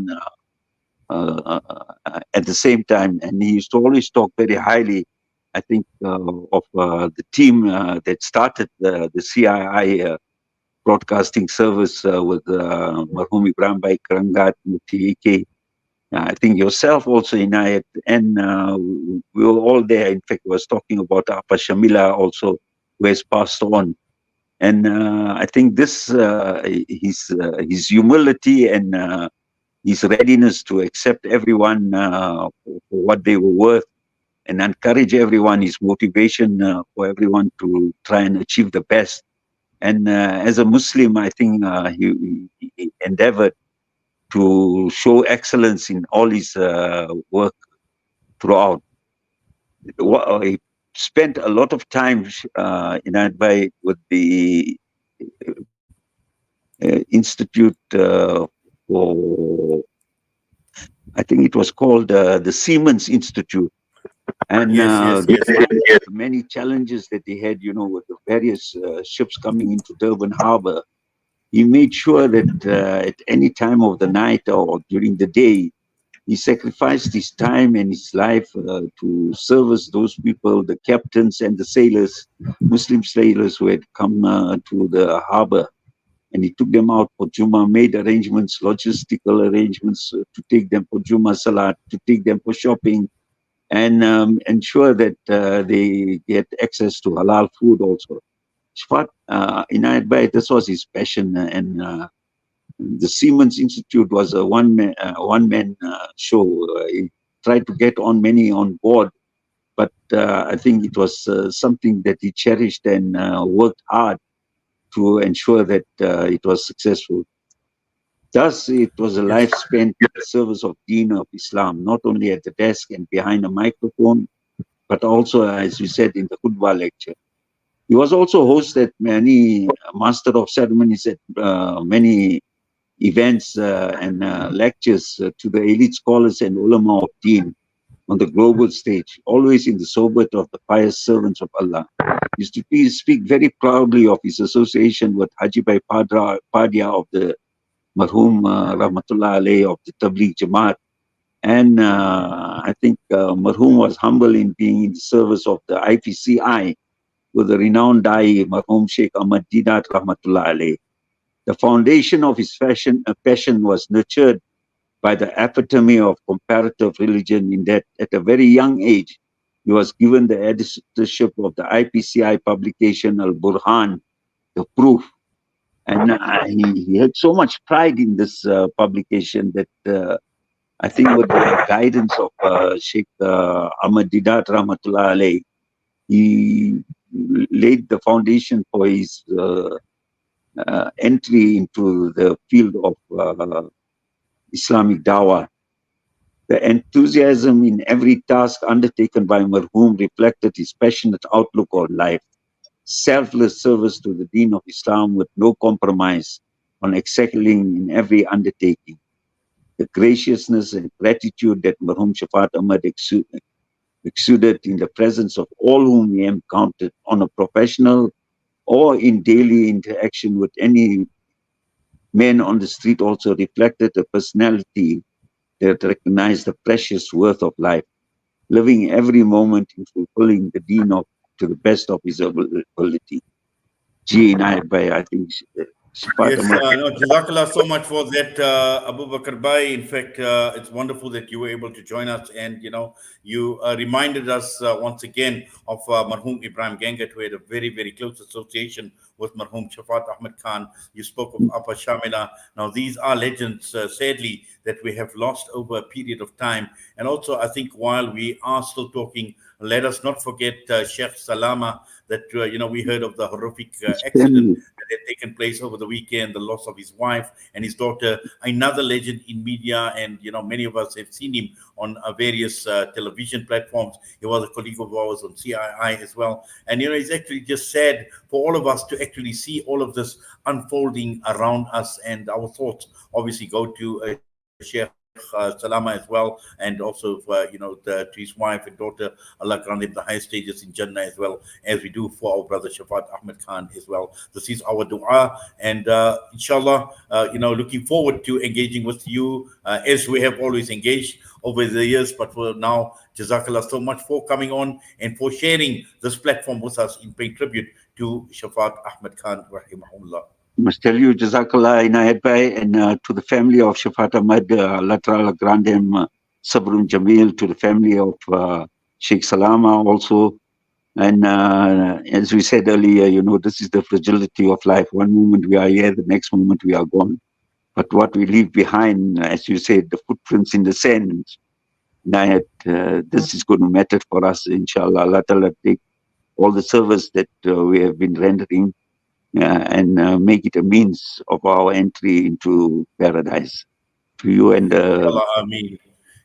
at the same time. And he used to always talk very highly, I think, of the team that started the CII broadcasting service with Marhoom Ibrahim Bhai Karangat, Mufti AK. I think yourself also, Inayat, and we were all there. In fact, was talking about Apa Shamila also, who has passed on. And I think this, his humility and his readiness to accept everyone for what they were worth and encourage everyone, his motivation for everyone to try and achieve the best. And as a Muslim, I think he endeavored to show excellence in all his work throughout. He spent a lot of time in Adbai with the Institute for, I think it was called the Siemens Institute. And Yes. many challenges that he had, with the various ships coming into Durban Harbor. He made sure that at any time of the night or during the day, he sacrificed his time and his life to service those people, the captains and the sailors, Muslim sailors who had come to the harbor. And he took them out for Jummah, made arrangements, logistical arrangements to take them for Jummah Salat, to take them for shopping, and ensure that they get access to halal food also. Shafaat, in Ayatbai, this was his passion, and the Siemens Institute was a one-man show. He tried to get many on board, but I think it was something that he cherished and worked hard to ensure that it was successful. Thus, it was a life spent in the service of Deen of Islam, not only at the desk and behind a microphone, but also, as you said, in the Khutbah lecture. He was also host at many master of ceremonies at many events and lectures to the elite scholars and ulama of Deen on the global stage, always in the sohbat of the pious servants of Allah. He used to speak very proudly of his association with Haji Bhai Padia of the Marhoom Rahmatullah Alayhi of the Tabligh Jamaat. And I think Marhoom was humble in being in the service of the IFCI with the renowned Dai Marhoom Sheikh Ahmed Didat Rahmatullah Alayhi. The foundation of his passion was nurtured by the epitome of comparative religion, in that at a very young age, he was given the editorship of the IPCI publication Al-Burhan, the proof. And he had so much pride in this publication that I think with the guidance of Sheikh Ahmed Didat Rahmatullah Alayhi, he laid the foundation for his entry into the field of Islamic dawah. The enthusiasm in every task undertaken by Marhoom reflected his passionate outlook on life, selfless service to the Deen of Islam with no compromise on excelling in every undertaking. The graciousness and gratitude that Marhoom Shafaat Ahmed exuded in the presence of all whom he encountered on a professional or in daily interaction with any man on the street also reflected a personality that recognized the precious worth of life, living every moment in fulfilling the Deen to the best of his ability. I think Yes, no, Jazakallah so much for that, Abu Bakr Bhai. In fact, it's wonderful that you were able to join us, and you reminded us once again of Marhoom Ibrahim Gangat, who had a very, very close association with Marhoom Shafaat Ahmed Khan. You spoke of Apa Shamila. Now, these are legends, sadly, that we have lost over a period of time. And also, I think while we are still talking, let us not forget Sheikh Salama, that we heard of the horrific accident that that had taken place over the weekend, the loss of his wife and his daughter, another legend in media. And, many of us have seen him on various television platforms. He was a colleague of ours on CII as well. And, it's actually just sad for all of us to actually see all of this unfolding around us. And our thoughts obviously go to Sheikh Salama as well, and also to his wife and daughter. Allah grant them the highest stages in Jannah, as well as we do for our brother Shafaat Ahmed Khan as well. This is our dua, and inshallah, looking forward to engaging with you as we have always engaged over the years. But for now, Jazakallah so much for coming on and for sharing this platform with us in paying tribute to Shafaat Ahmed Khan, rahimahullah. Must tell you, Jazakallah Inayat Bhai, and to the family of Shafaat Ahmed, Allah Ta'ala grant him Sabrun Jamil, to the family of Sheikh Salama also. And as we said earlier, this is the fragility of life. One moment we are here, the next moment we are gone. But what we leave behind, as you said, the footprints in the sand, Inayat, this is going to matter for us, inshallah. Allah Ta'ala take all the service that we have been rendering and make it a means of our entry into paradise. To you and Allah, Ameen.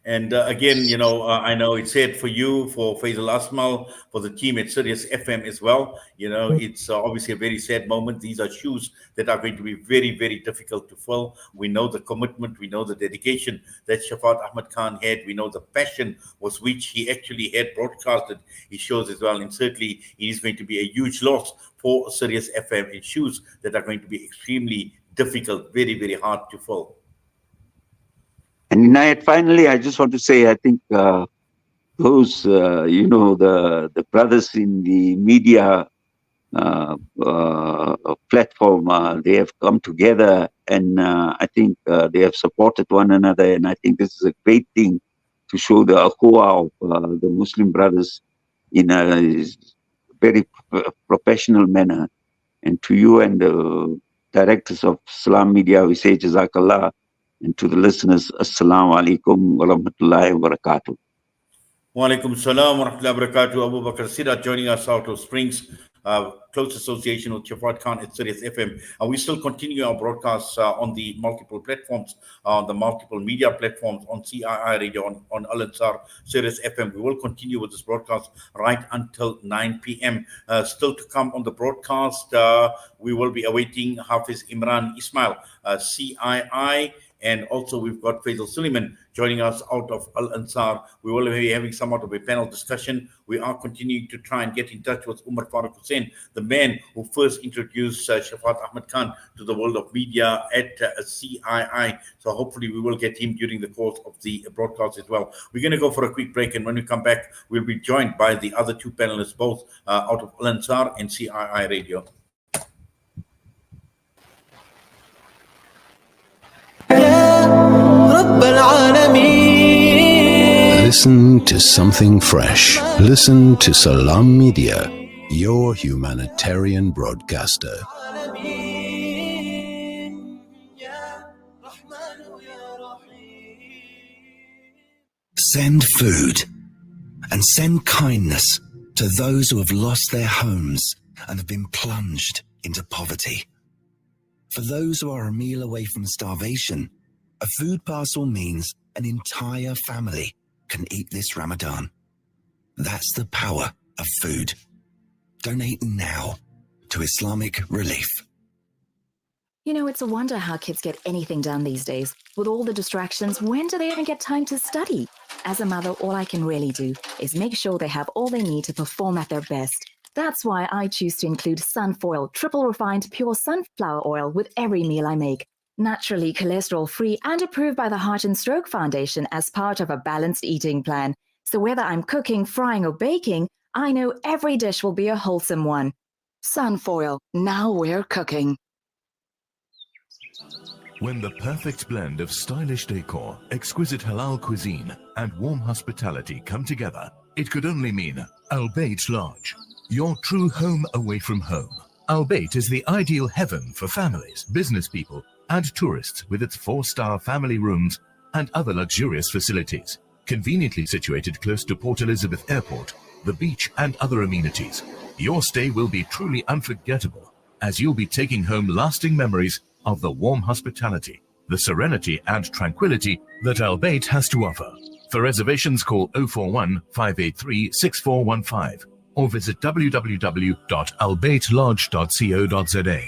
And again, I know it's said for you, for Faizel Asmal, for the team at Sirius FM as well. It's obviously a very sad moment. These are shoes that are going to be very, very difficult to fill. We know the commitment, we know the dedication that Shafaat Ahmed Khan had. We know the passion with which he actually had broadcasted his shows as well. And certainly it is going to be a huge loss for Sirius FM, and shoes that are going to be extremely difficult, very, very hard to fill. And Inayat, finally, I just want to say, I think those, the brothers in the media platform, they have come together, and I think they have supported one another. And I think this is a great thing to show the akhuwa of the Muslim brothers in a very professional manner. And to you and the directors of Salam Media, we say Jazakallah. And to the listeners, Assalamu alaikum wa rahmatullahi wa barakatuh. Wa alaikum salam wa rahmatullahi wa barakatuh. Abu Bakr Seedat joining us out of Springs, close association with Shafaat Khan at Sirius FM. We still continue our broadcasts on the multiple platforms, on the multiple media platforms, on CII Radio, on Ansaar, Sirius FM. We will continue with this broadcast right until 9 p.m. Still to come on the broadcast, we will be awaiting Hafiz Imraan Ismail, CII. And also we've got Faizel Suliman joining us out of Ansaar. We will be having somewhat of a panel discussion. We are continuing to try and get in touch with Farouk Hoosen, the man who first introduced Shafaat Ahmed Khan to the world of media at CII. So hopefully we will get him during the course of the broadcast as well. We're going to go for a quick break, and when we come back, we'll be joined by the other two panelists, both out of Ansaar and CII Radio. Listen to something fresh. Listen to Salam Media, your humanitarian broadcaster. Send food and send kindness to those who have lost their homes and have been plunged into poverty. For those who are a meal away from starvation, a food parcel means an entire family can eat this Ramadan. That's the power of food. Donate now to Islamic Relief. It's a wonder how kids get anything done these days. With all the distractions, when do they even get time to study? As a mother, all I can really do is make sure they have all they need to perform at their best. That's why I choose to include Sunfoil, triple refined pure sunflower oil with every meal I make. Naturally cholesterol-free and approved by the Heart and Stroke Foundation as part of a balanced eating plan. So whether I'm cooking, frying or baking, I know every dish will be a wholesome one. Sunfoil, now we're cooking. When the perfect blend of stylish decor, exquisite halal cuisine and warm hospitality come together, it could only mean Al Bayt Lodge, your true home away from home. Al Bayt is the ideal heaven for families, business people, and tourists, with its 4-star family rooms and other luxurious facilities. Conveniently situated close to Port Elizabeth Airport, the beach and other amenities, your stay will be truly unforgettable. as you'll be taking home lasting memories of the warm hospitality, the serenity and tranquility that Al Bayt has to offer. For reservations, call 041 583 6415 or visit www.albaytlodge.co.za.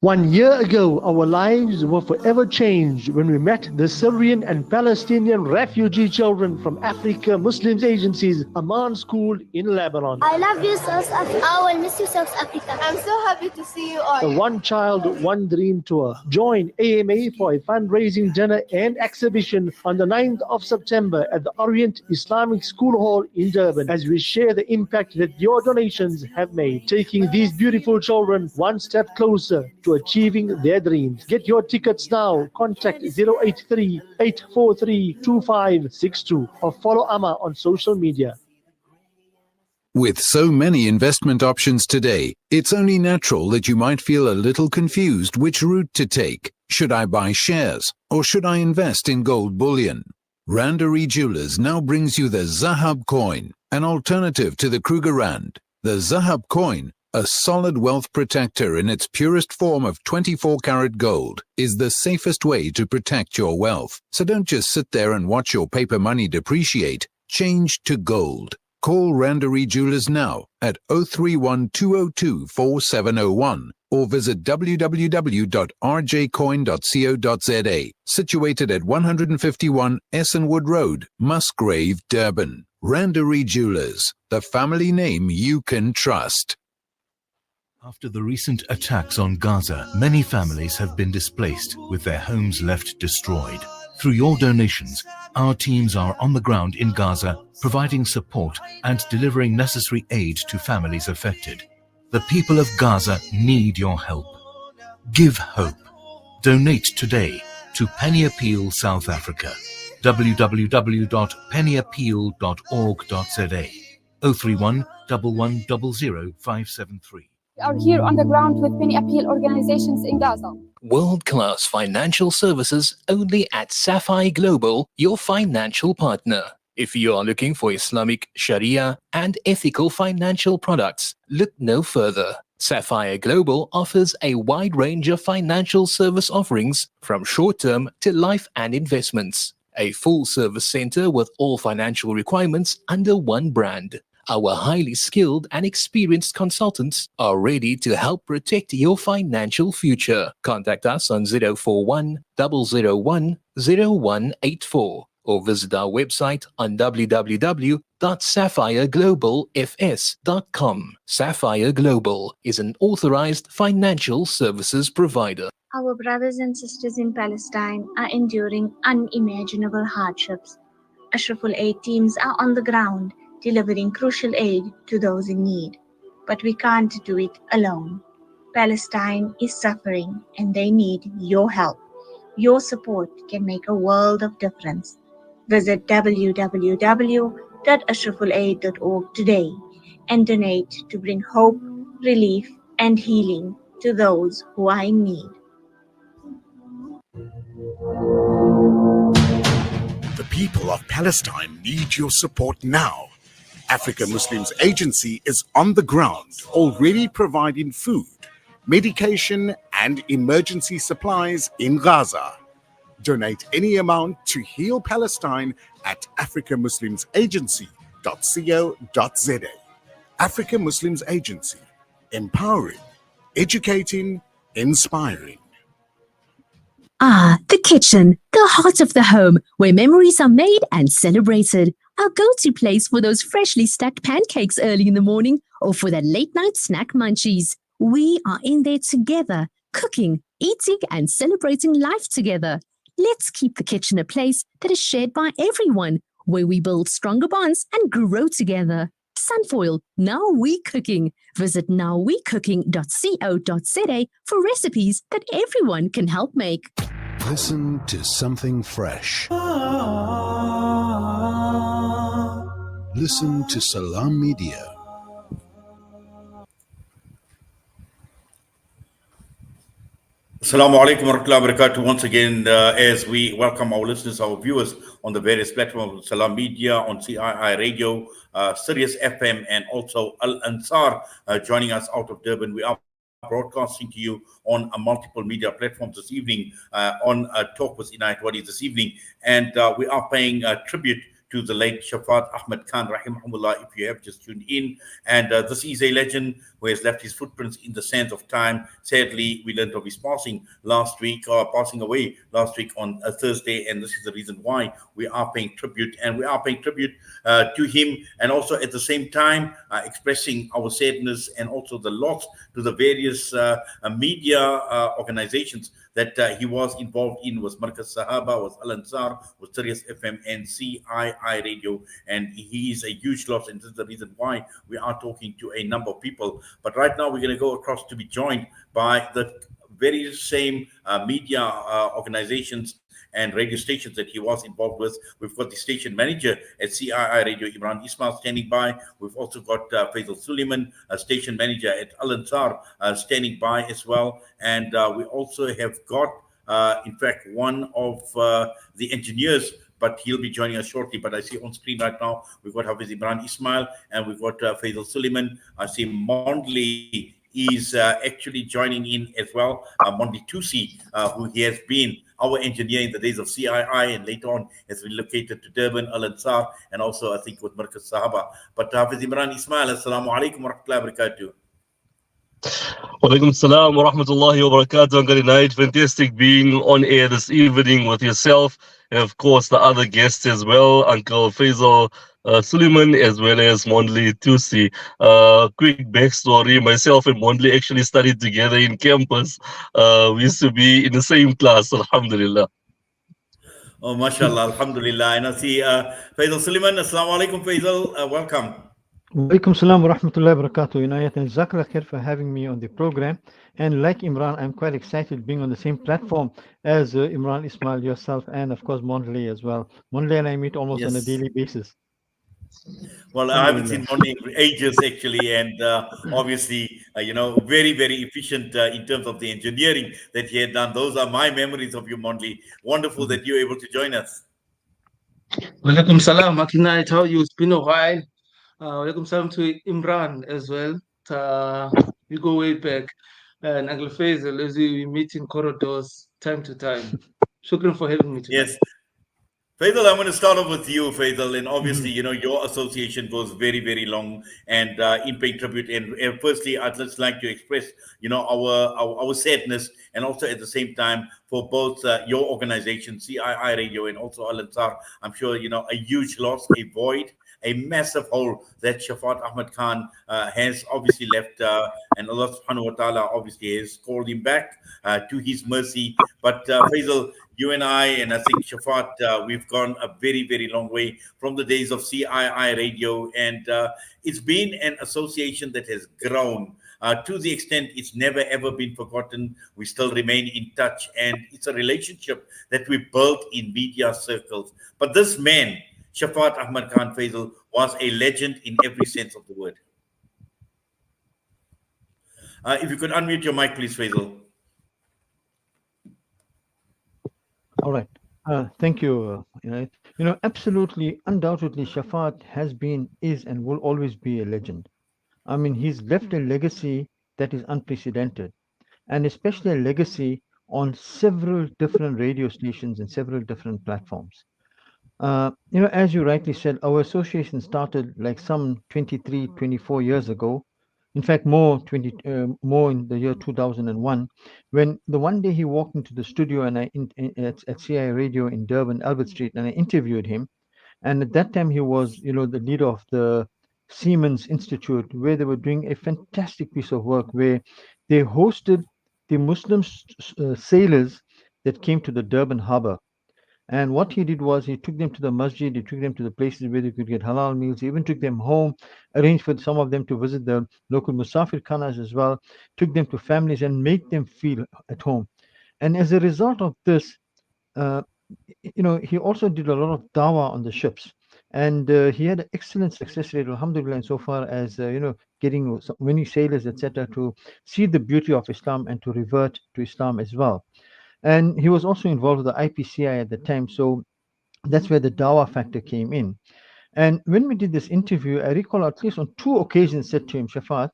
1 year ago, our lives were forever changed when we met the Syrian and Palestinian refugee children from Africa Muslims Agency's Amman School in Lebanon. I love you, South Africa. I will miss you, South Africa. I'm so happy to see you all. The One Child, One Dream Tour. Join AMA for a fundraising dinner and exhibition on the 9th of September at the Orient Islamic School Hall in Durban as we share the impact that your donations have made, taking these beautiful children one step closer to achieving their dreams. Get your tickets now. Contact 083-843-2562 or follow Amma on social media. With so many investment options today, it's only natural that you might feel a little confused which route to take. Should I buy shares or should I invest in gold bullion? Randery Jewelers now brings you the Zahab coin, an alternative to the Kruger Rand. The Zahab coin, a solid wealth protector in its purest form of 24-karat gold, is the safest way to protect your wealth. So don't just sit there and watch your paper money depreciate. Change to gold. Call Randery Jewelers now at 031 202 4701 or visit www.rjcoin.co.za, situated at 151 Essenwood Road, Musgrave, Durban. Randery Jewelers, the family name you can trust. After the recent attacks on Gaza, many families have been displaced with their homes left destroyed. Through your donations, our teams are on the ground in Gaza, providing support and delivering necessary aid to families affected. The people of Gaza need your help. Give hope. Donate today to Penny Appeal South Africa. www.pennyappeal.org.za 031 1100 573. We are here on the ground with Penny Appeal organizations in Gaza. World-class financial services only at Sapphire Global, your financial partner. If you are looking for Islamic, Sharia, and ethical financial products, look no further. Sapphire Global offers a wide range of financial service offerings from short-term to life and investments. A full-service center with all financial requirements under one brand. Our highly skilled and experienced consultants are ready to help protect your financial future. Contact us on 041 001 0184 or visit our website on www.sapphireglobalfs.com. Sapphire Global is an authorized financial services provider. Our brothers and sisters in Palestine are enduring unimaginable hardships. Ashraful Aid teams are on the ground, delivering crucial aid to those in need. But we can't do it alone. Palestine is suffering and they need your help. Your support can make a world of difference. Visit www.ashrafulaid.org today and donate to bring hope, relief, and healing to those who are in need. The people of Palestine need your support now. Africa Muslims Agency is on the ground, already providing food, medication, and emergency supplies in Gaza. Donate any amount to Heal Palestine at africamuslimsagency.co.za. Africa Muslims Agency, empowering, educating, inspiring. Ah, the kitchen, the heart of the home, where memories are made and celebrated. Our go-to place for those freshly stacked pancakes early in the morning or for that late-night snack munchies. We are in there together, cooking, eating, and celebrating life together. Let's keep the kitchen a place that is shared by everyone, where we build stronger bonds and grow together. Sunfoil, Now We Cooking. Visit nowwecooking.co.za for recipes that everyone can help make. Listen to something fresh. Listen to Salam Media. Assalamu alaikum wa rahmatullahi wa barakatuh. Once again, as we welcome our listeners, our viewers on the various platforms of Salam Media, on CII Radio, Sirius FM, and also Al Ansar joining us out of Durban. We are broadcasting to you on multiple media platforms this evening, on Talk with IIFRI this evening, and we are paying tribute to the late Shafaat Ahmed Khan, rahimahullah, if you have just tuned in. And this is a legend who has left his footprints in the sands of time. Sadly, we learned of his passing last week, or passing away last week on a Thursday, and this is the reason why we are paying tribute. And we are paying tribute to him, and also at the same time expressing our sadness and also the loss to the various media organizations that he was involved in, was Markaz Sahaba, was Al Ansar, was Sirius FM, and CII Radio. And he is a huge loss, and this is the reason why we are talking to a number of people. But right now, we're going to go across to be joined by the very same media organizations and radio stations that he was involved with. We've got the station manager at CII Radio, Imraan Ismail, standing by. We've also got Faizel Suliman, station manager at Al Ansar, standing by as well. And we also have got, in fact, one of the engineers, but he'll be joining us shortly. But I see on screen right now, we've got Hafiz Imraan Ismail, and we've got Faizel Suliman. I see Mondley is actually joining in as well. Mondley Tusi, who he has been our engineer in the days of CII, and later on has relocated to Durban, Al Ansar, and also I think with Markaz Sahaba. But Hafiz Imraan Ismail, Assalamu alaikum wa rahmatullahi wa barakatuh. Walaikum salam wa rahmatullahi wa barakatuh. Good night. Fantastic being on air this evening with yourself, and of course the other guests as well, Uncle Faisal Suliman, as well as Mondley Tusi. Quick backstory: myself and Mondley actually studied together in campus. We used to be in the same class. Alhamdulillah. Oh, mashallah, alhamdulillah. And I see Faisal Suliman. Assalamu alaikum, Faisal. Welcome. Walaikum salam wa rahmatullahi wa barakatuh. Inayat and Jazakallah khair for having me on the program. And like Imran, I'm quite excited being on the same platform as Imraan Ismail, yourself, and of course Mondley as well. Mondley and I meet almost on a daily basis. Well, I haven't seen Mondley in ages actually, and obviously, very, very efficient in terms of the engineering that he had done. Those are my memories of you, Mondley. Wonderful that you're able to join us. Walaikum salam, Akinait. How are you? It's been a while. Walaikum salam to Imran as well. We go way back. And Uncle Faisal, as we meet in corridors time to time. Shukran for having me today. Yes. Faisal, I'm going to start off with you, Faisal, and obviously, your association goes very, very long, and in paying tribute. And firstly, I'd just like to express, our sadness, and also at the same time for both your organization, CII Radio, and also Al Ansar. I'm sure a huge loss, a void, a massive hole that Shafaat Ahmed Khan has obviously left, and Allah subhanahu wa ta'ala obviously has called him back to his mercy. But Faisal, you and I think Shafaat, we've gone a very, very long way from the days of CII Radio, and it's been an association that has grown to the extent it's never ever been forgotten. We still remain in touch, and it's a relationship that we built in media circles. But this man, Shafaat Ahmed Khan, Faisal, was a legend in every sense of the word. If you could unmute your mic, please, Faisal. All right. Thank you. Absolutely, undoubtedly, Shafaat has been, is, and will always be a legend. I mean, he's left a legacy that is unprecedented, and especially a legacy on several different radio stations and several different platforms. As you rightly said, our association started like some 23, 24 years ago. In fact, more in the year 2001, when the one day he walked into the studio and at CI Radio in Durban, Albert Street, and I interviewed him. And at that time, he was, the leader of the Siemens Institute, where they were doing a fantastic piece of work, where they hosted the Muslim sailors that came to the Durban harbor. And what he did was he took them to the masjid, he took them to the places where they could get halal meals, he even took them home, arranged for some of them to visit the local Musafir Khanas as well, took them to families and make them feel at home. And as a result of this, he also did a lot of dawah on the ships. And he had an excellent success rate, alhamdulillah, insofar as, getting many sailors, etc., to see the beauty of Islam and to revert to Islam as well. And he was also involved with the IPCI at the time, so that's where the dawah factor came in. And when we did this interview, I recall at least on 2 occasions said to him, Shafaat,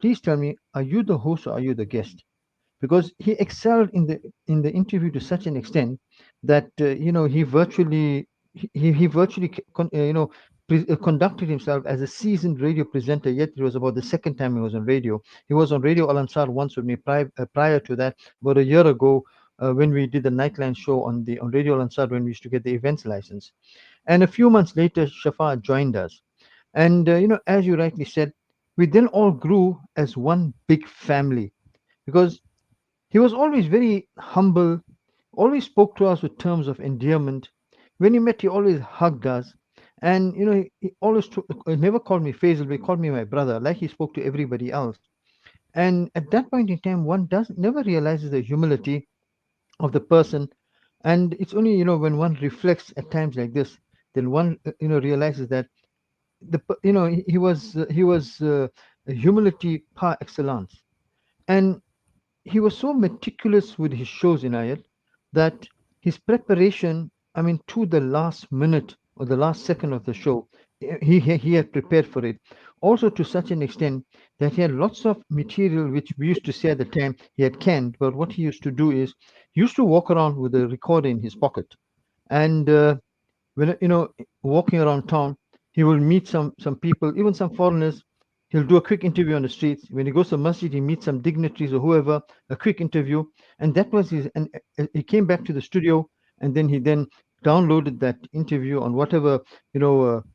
please tell me, are you the host or are you the guest? Because he excelled in the interview to such an extent that he virtually conducted himself as a seasoned radio presenter. Yet it was about the second time he was on radio. He was on Radio Al Ansar once with me prior to that, about a year ago, when we did the Nightline show on Radio Al Ansar, when we used to get the events license. And a few months later, Shafaat joined us. And as you rightly said, we then all grew as one big family, because he was always very humble, always spoke to us with terms of endearment. When he met, he always hugged us. And, he always never called me Faizel, but he called me my brother, like he spoke to everybody else. And at that point in time, one never realizes the humility of the person. And it's only, when one reflects at times like this, then one, realizes that he was humility par excellence. And he was so meticulous with his shows, Inayat, that his preparation, to the last minute or the last second of the show, he had prepared for it. Also to such an extent that he had lots of material, which we used to say at the time he had canned. But what he used to do is, he used to walk around with a recorder in his pocket. And when, walking around town, he will meet some people, even some foreigners. He'll do a quick interview on the streets. When he goes to masjid, he meets some dignitaries or whoever, a quick interview. And that was and he came back to the studio, and then he downloaded that interview on whatever,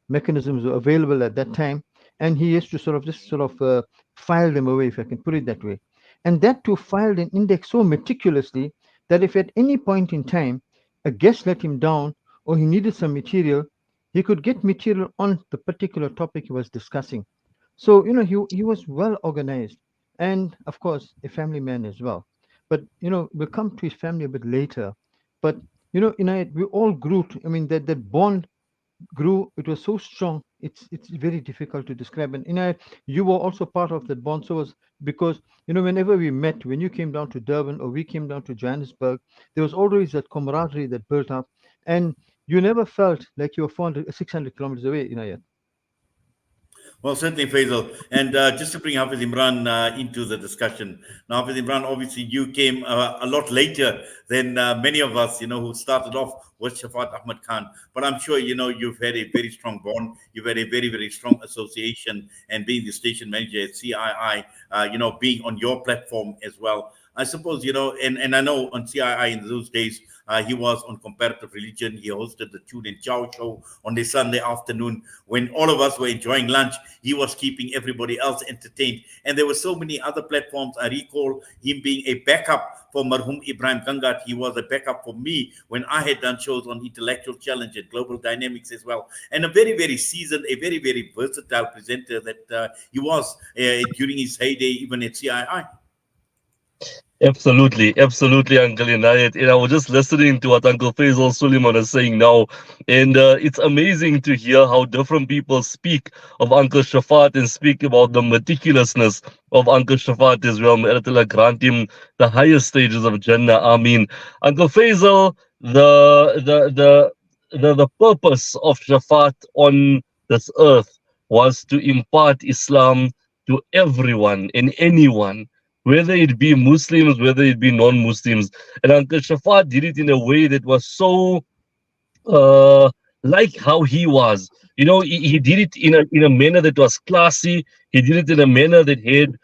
mechanisms were available at that time. And he used to file them away, if I can put it that way. And that too filed and indexed so meticulously that if at any point in time a guest let him down or he needed some material, he could get material on the particular topic he was discussing. So, he was well organized, and of course, a family man as well. But, we'll come to his family a bit later. But, we all grew, that bond grew. It was so strong. It's very difficult to describe. And, you were also part of that bond. So because, whenever we met, when you came down to Durban or we came down to Johannesburg, there was always that camaraderie that built up. And you never felt like you were 600 kilometers away, Inayat. Well, certainly, Faisal. And just to bring Hafiz Imraan into the discussion. Now, Hafiz Imraan, obviously, you came a lot later than many of us, who started off with Shafaat Ahmed Khan. But I'm sure, you've had a very strong bond. You've had a very, very strong association, and being the station manager at CII, being on your platform as well. I suppose, and I know on CII in those days, he was on comparative religion. He hosted the Tune and Chow show on the Sunday afternoon. When all of us were enjoying lunch, he was keeping everybody else entertained. And there were so many other platforms. I recall him being a backup for Marhoom Ebrahim Gangat. He was a backup for me when I had done shows on Intellectual Challenge and Global Dynamics as well. And a very, very seasoned, a very, very versatile presenter that he was during his heyday, even at CII. Absolutely, Uncle Inayat. And I was just listening to what Uncle Faisal Suliman is saying now, and it's amazing to hear how different people speak of Uncle Shafaat and speak about the meticulousness of Uncle Shafaat as well. May Allah grant him the highest stages of Jannah. Ameen. Uncle Faisal, the purpose of Shafaat on this earth was to impart Islam to everyone and anyone, whether it be Muslims, whether it be non-Muslims. And Uncle Shafaat did it in a way that was so like how he was. He did it in a manner that was classy. He did it in a manner that had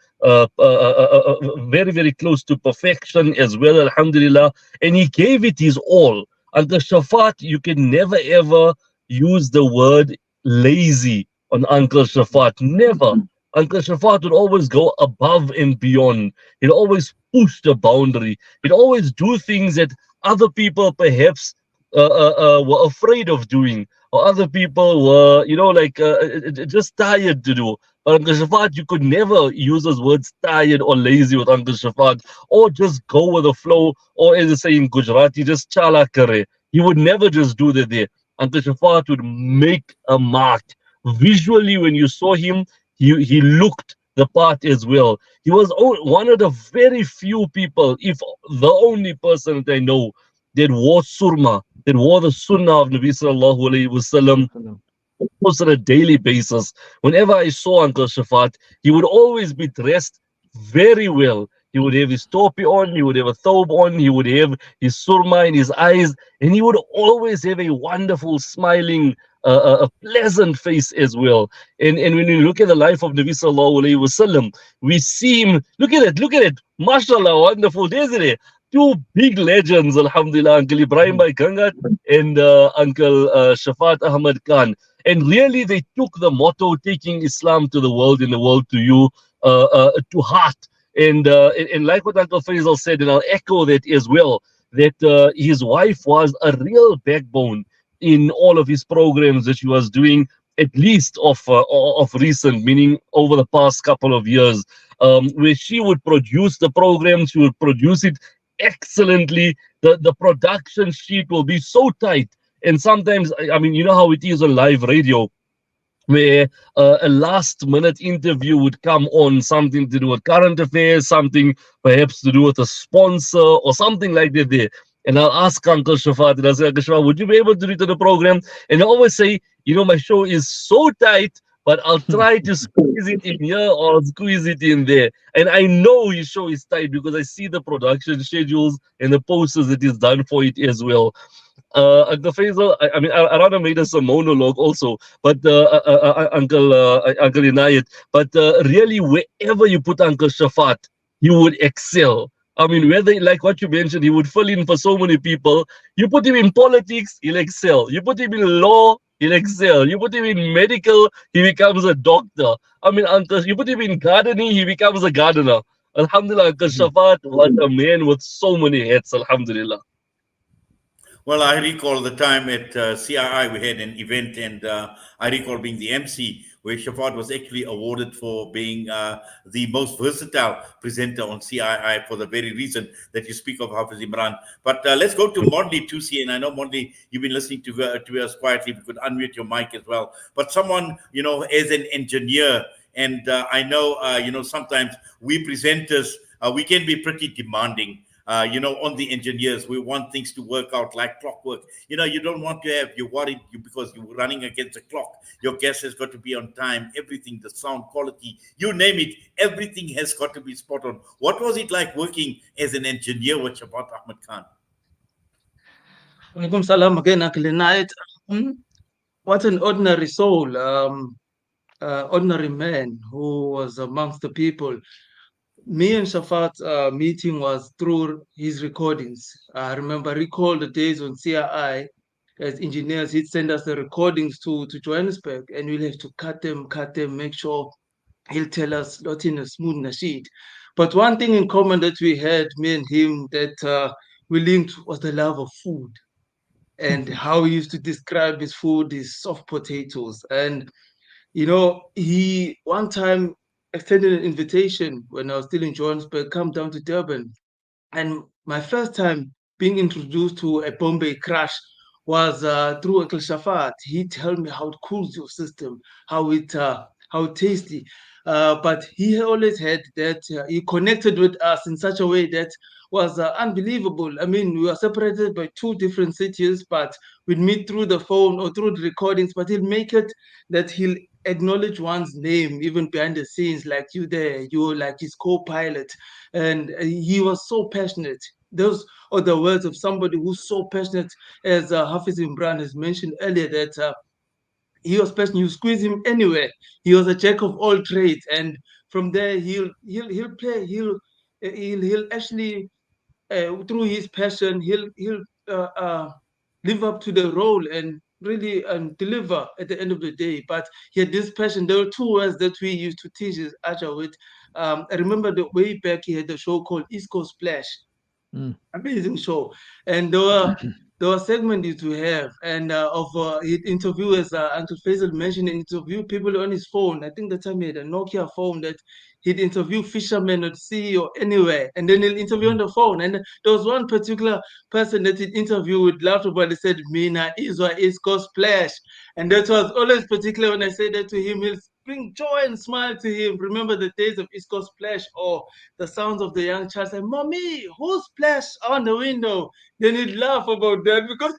very, very close to perfection as well, alhamdulillah. And he gave it his all. Uncle Shafaat, you can never ever use the word lazy on Uncle Shafaat. Never. Uncle Shafaat would always go above and beyond. He'd always push the boundary. He'd always do things that other people perhaps were afraid of doing, or other people were, just tired to do. But Uncle Shafaat, you could never use those words tired or lazy with Uncle Shafaat, or just go with the flow, or as they say in Gujarati, just chala kare. He would never just do that there. Uncle Shafaat would make a mark. Visually, when you saw him, he looked the part as well. He was one of the very few people, if the only person that I know, that wore surma, that wore the sunnah of Nabi sallallahu alayhi wasallam almost on a daily basis. Whenever I saw Uncle Shafaat, he would always be dressed very well. He would have his topi on, he would have a thobe on, he would have his surma in his eyes, and he would always have a wonderful, smiling, a pleasant face as well. And when we look at the life of Nabi Sallallahu Alaihi Wasallam, we see him, look at it, mashallah, wonderful, isn't it? Two big legends, alhamdulillah, Uncle Ibrahim Bhai Gangat and Uncle Shafaat Ahmed Khan. And really, they took the motto, taking Islam to the world and the world to you, to heart. And like what Uncle Faisal said, and I'll echo that as well, that his wife was a real backbone in all of his programs that she was doing, at least of recent, meaning over the past couple of years, where she would produce the program, she would produce it excellently. The production sheet will be so tight. And sometimes, I mean, you know how it is on live radio, where a last minute interview would come on, something to do with current affairs, something perhaps to do with a sponsor or something like that there. And I'll ask Uncle Shafaat, and I'll say, Uncle Shafaat, would you be able to read the program? And I always say, you know, my show is so tight, but I'll try to squeeze it in here or squeeze it in there. And I know his show is tight because I see the production schedules and the posters that is done for it as well. Uncle Faisal, I mean, I rather made us a monologue also, but Uncle Inayat, but really, wherever you put Uncle Shafaat, he would excel. I mean, whether, like what you mentioned, he would fill in for so many people. You put him in politics, he'll excel. You put him in law, he'll excel. You put him in medical, he becomes a doctor. I mean, Uncle, you put him in gardening, he becomes a gardener. Alhamdulillah, Uncle Shafaat was a man with so many hats, alhamdulillah. Well, I recall the time at CII, we had an event, and I recall being the MC, where Shafaat was actually awarded for being the most versatile presenter on CII for the very reason that you speak of Hafiz Imraan. But let's go to Mondli Tusi, and I know, Mondli, you've been listening to us quietly. If you could unmute your mic as well. But someone, you know, as an engineer, and I know, you know, sometimes we presenters, we can be pretty demanding. You know, on the engineers, we want things to work out like clockwork. You know, you don't want to have, you're worried because you're running against the clock. Your guest has got to be on time, everything, the sound quality, you name it, everything has got to be spot on. What was it like working as an engineer with Shafaat Ahmed Khan? Walaikum salam again, Uncle Inayat. What an ordinary soul, ordinary man who was amongst the people. Me and Shafaat's meeting was through his recordings. I recall the days on CII as engineers, he'd send us the recordings to Johannesburg, and we'll have to cut them, make sure he'll tell us not in a smooth nasheed. But one thing in common that we had, me and him, that we linked was the love of food and how he used to describe his food, his soft potatoes. And, you know, he one time extended an invitation when I was still in Johannesburg, come down to Durban. And my first time being introduced to a Bombay crush was through Uncle Shafaat. He told me how it cools your system, how tasty. But he always had that, he connected with us in such a way that was unbelievable. I mean, we were separated by 2 different cities, but we'd meet through the phone or through the recordings, but he'll make it that he'll acknowledge one's name even behind the scenes, like you there, you're like his co-pilot. And he was so passionate. Those are the words of somebody who's so passionate, as Hafiz Imraan has mentioned earlier, that he was passionate. You squeeze him anywhere. He was a jack of all trades, and from there he'll actually through his passion he'll live up to the role and really deliver at the end of the day. But he had this passion. There were 2 words that we used to teach his Aja with. I remember the way back he had a show called East Coast Splash. Amazing show. And there were segments used to have, and he'd interview, as Uncle Faisal mentioned, interview people on his phone. I think the time he had a Nokia phone that he'd interview fishermen at sea or anywhere, and then he'll interview on the phone. And there was one particular person that he'd interview with laughed about. He said, "Mina Iswa East Coast Splash," and that was always particular when I said that to him. bring joy and smile to him. Remember the days of East Coast Splash or the sounds of the young child saying, "Mommy, who's splash on the window?" Then he'd laugh about that because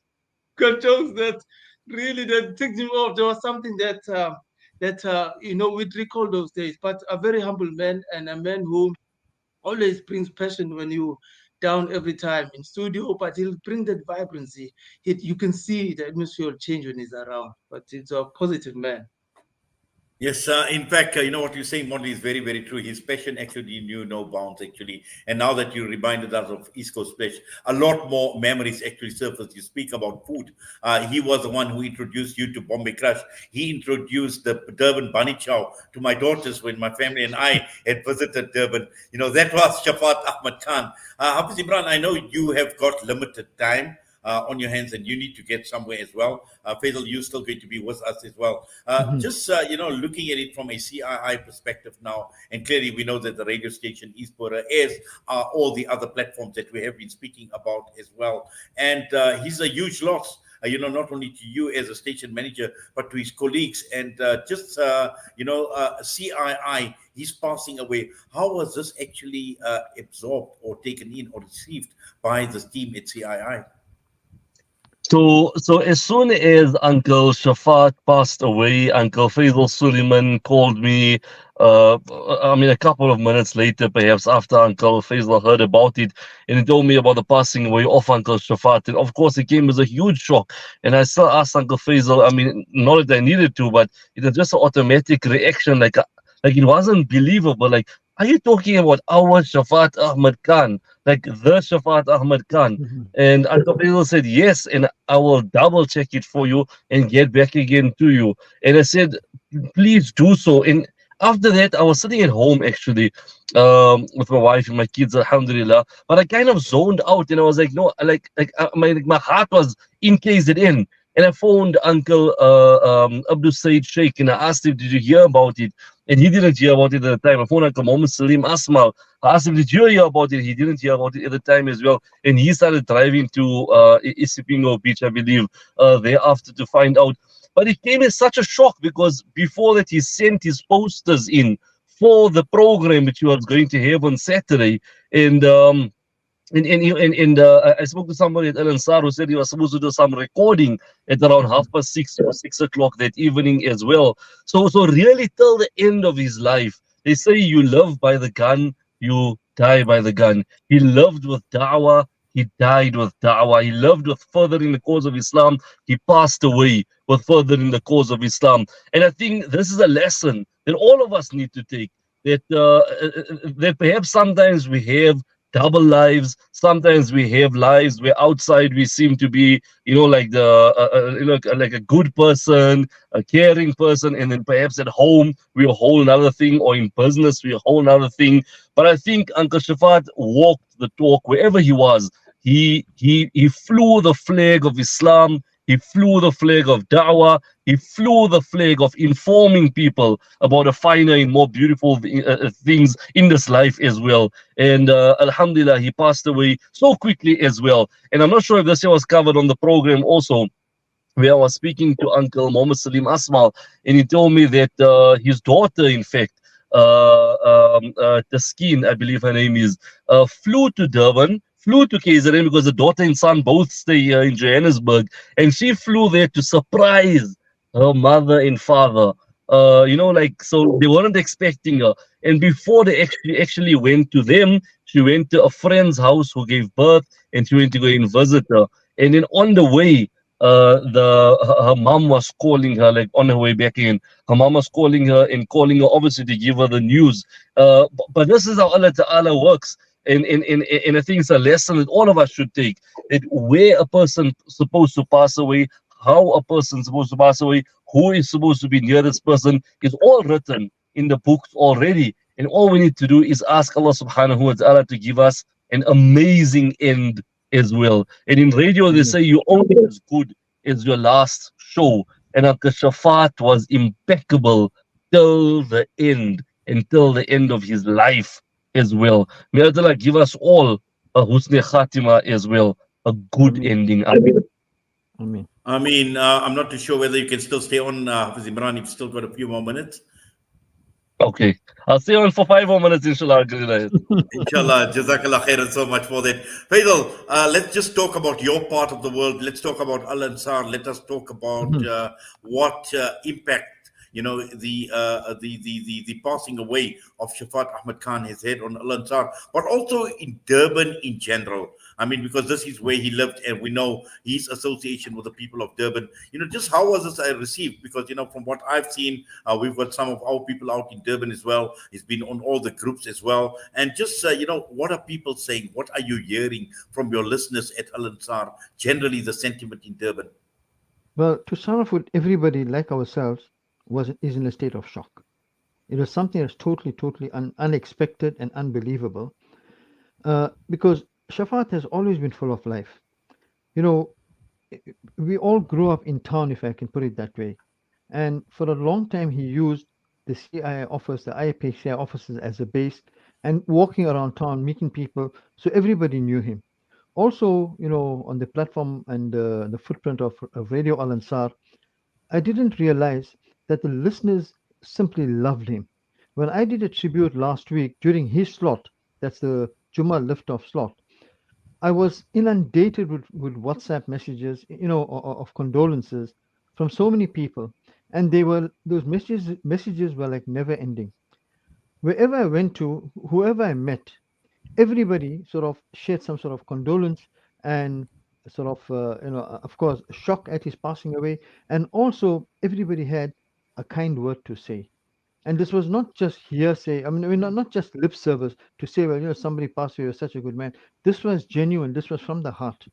got jokes that really that ticked him off. There was something that we'd recall those days. But a very humble man and a man who always brings passion when you down every time in studio, but he'll bring that vibrancy. You can see the atmosphere will change when he's around. But it's a positive man. Yes, in fact, you know what you're saying, Monty, is very, very true. His passion actually knew no bounds, actually. And now that you reminded us of East Coast Splash, a lot more memories actually surfaced. You speak about food. He was the one who introduced you to Bombay Crush. He introduced the Durban Bunny Chow to my daughters when my family and I had visited Durban. You know, that was Shafaat Ahmed Khan. Hafiz Imran, I know you have got limited time on your hands and you need to get somewhere as well. Faizel, you're still going to be with us as well. Just, looking at it from a CII perspective now, and clearly we know that the radio station is Pura, as are all the other platforms that we have been speaking about as well. And he's a huge loss. Not only to you as a station manager, but to his colleagues and CII, he's passing away. How was this actually absorbed or taken in or received by the team at CII? So as soon as Uncle Shafaat passed away, Uncle Faizel Suliman called me. A couple of minutes later, perhaps after Uncle Faizel heard about it, and he told me about the passing away of Uncle Shafaat. And of course, it came as a huge shock. And I still asked Uncle Faizel. Not that I needed to, but it was just an automatic reaction, like it wasn't believable. Like, are you talking about our Shafaat Ahmed Khan? Like the Shafaat Ahmed Khan? And Uncle Faizel said, yes, and I will double check it for you and get back again to you. And I said, please do so. And after that, I was sitting at home actually with my wife and my kids, alhamdulillah. But I kind of zoned out and I was like, no, my heart was in KZN. And I phoned Uncle Abdul Said Sheikh and I asked him, did you hear about it? And he didn't hear about it at the time. I phoned Uncle Muhammad Salim Asmal. I asked him, did you hear about it? He didn't hear about it at the time as well. And he started driving to Isipingo Beach, I believe, thereafter to find out. But it came as such a shock because before that he sent his posters in for the program which he was going to have on Saturday. And I spoke to somebody at Ansaar who said he was supposed to do some recording at around 6:30 or 6 o'clock that evening as well. So really till the end of his life, they say you live by the gun, you die by the gun. He lived with da'wah, he died with da'wah. He lived with furthering the cause of Islam, he passed away with furthering the cause of Islam. And I think this is a lesson that all of us need to take, that perhaps sometimes we have double lives. Sometimes we have lives where outside we seem to be, like a good person, a caring person, and then perhaps at home we're a whole another thing, or in business we're a whole another thing. But I think Uncle Shafaat walked the talk wherever he was. He flew the flag of Islam. He flew the flag of da'wah. He flew the flag of informing people about the finer and more beautiful things in this life as well. And alhamdulillah, he passed away so quickly as well. And I'm not sure if this was covered on the program also, where I was speaking to Uncle Muhammad Salim Asmal, and he told me that his daughter, in fact, Taskeen, I believe her name is, flew to Durban, flew to KZN because the daughter and son both stay here in Johannesburg, and she flew there to surprise her mother and father. So they weren't expecting her. And before they actually went to them, she went to a friend's house who gave birth, and she went to go and visit her. And then on the way, her mom was calling her, like on her way back in. Her mom was calling her obviously to give her the news. But this is how Allah Ta'ala works. And I think it's a lesson that all of us should take, that where a person supposed to pass away, how a person's supposed to pass away, who is supposed to be near this person, is all written in the books already. And all we need to do is ask Allah subhanahu wa ta'ala to give us an amazing end as well. And in radio, they say you're only as good as your last show. And Uncle Shafaat was impeccable till the end, until the end of his life as well. May Allah give us all a husn khatima as well, a good ending. I'm not too sure whether you can still stay on, Hafiz Imran. You've still got a few more minutes. Okay. I'll stay on for 5 more minutes, inshallah. Good night. Inshallah, Jazakallah khairan so much for that. Faisal, let's just talk about your part of the world. Let's talk about Al Ansar. Let us talk about what impact the passing away of Shafaat Ahmed Khan has had on Al Ansar, but also in Durban in general. I mean, because this is where he lived, and we know his association with the people of Durban. Just how was this received? Because from what I've seen, we've got some of our people out in Durban as well. He's been on all the groups as well, and just what are people saying? What are you hearing from your listeners at Al Ansar? Generally, the sentiment in Durban. Well, to start off with, everybody like ourselves is in a state of shock. It was something that's totally unexpected and unbelievable, because Shafaat has always been full of life. We all grew up in town, if I can put it that way, and for a long time he used the CIA office, the IIFRI offices as a base, and walking around town, meeting people, so everybody knew him. Also, on the platform and the footprint of Radio Al Ansar, I didn't realize that the listeners simply loved him. When I did a tribute last week during his slot, that's the Jummah liftoff slot, I was inundated with WhatsApp messages, of condolences from so many people, and those messages were like never ending. Wherever I went to, whoever I met, everybody sort of shared some sort of condolence and sort of, of course, shock at his passing away. And also, everybody had a kind word to say. And this was not just hearsay. I mean, not just lip service to say, well, somebody passed away, you're such a good man. This was genuine. This was from the heart.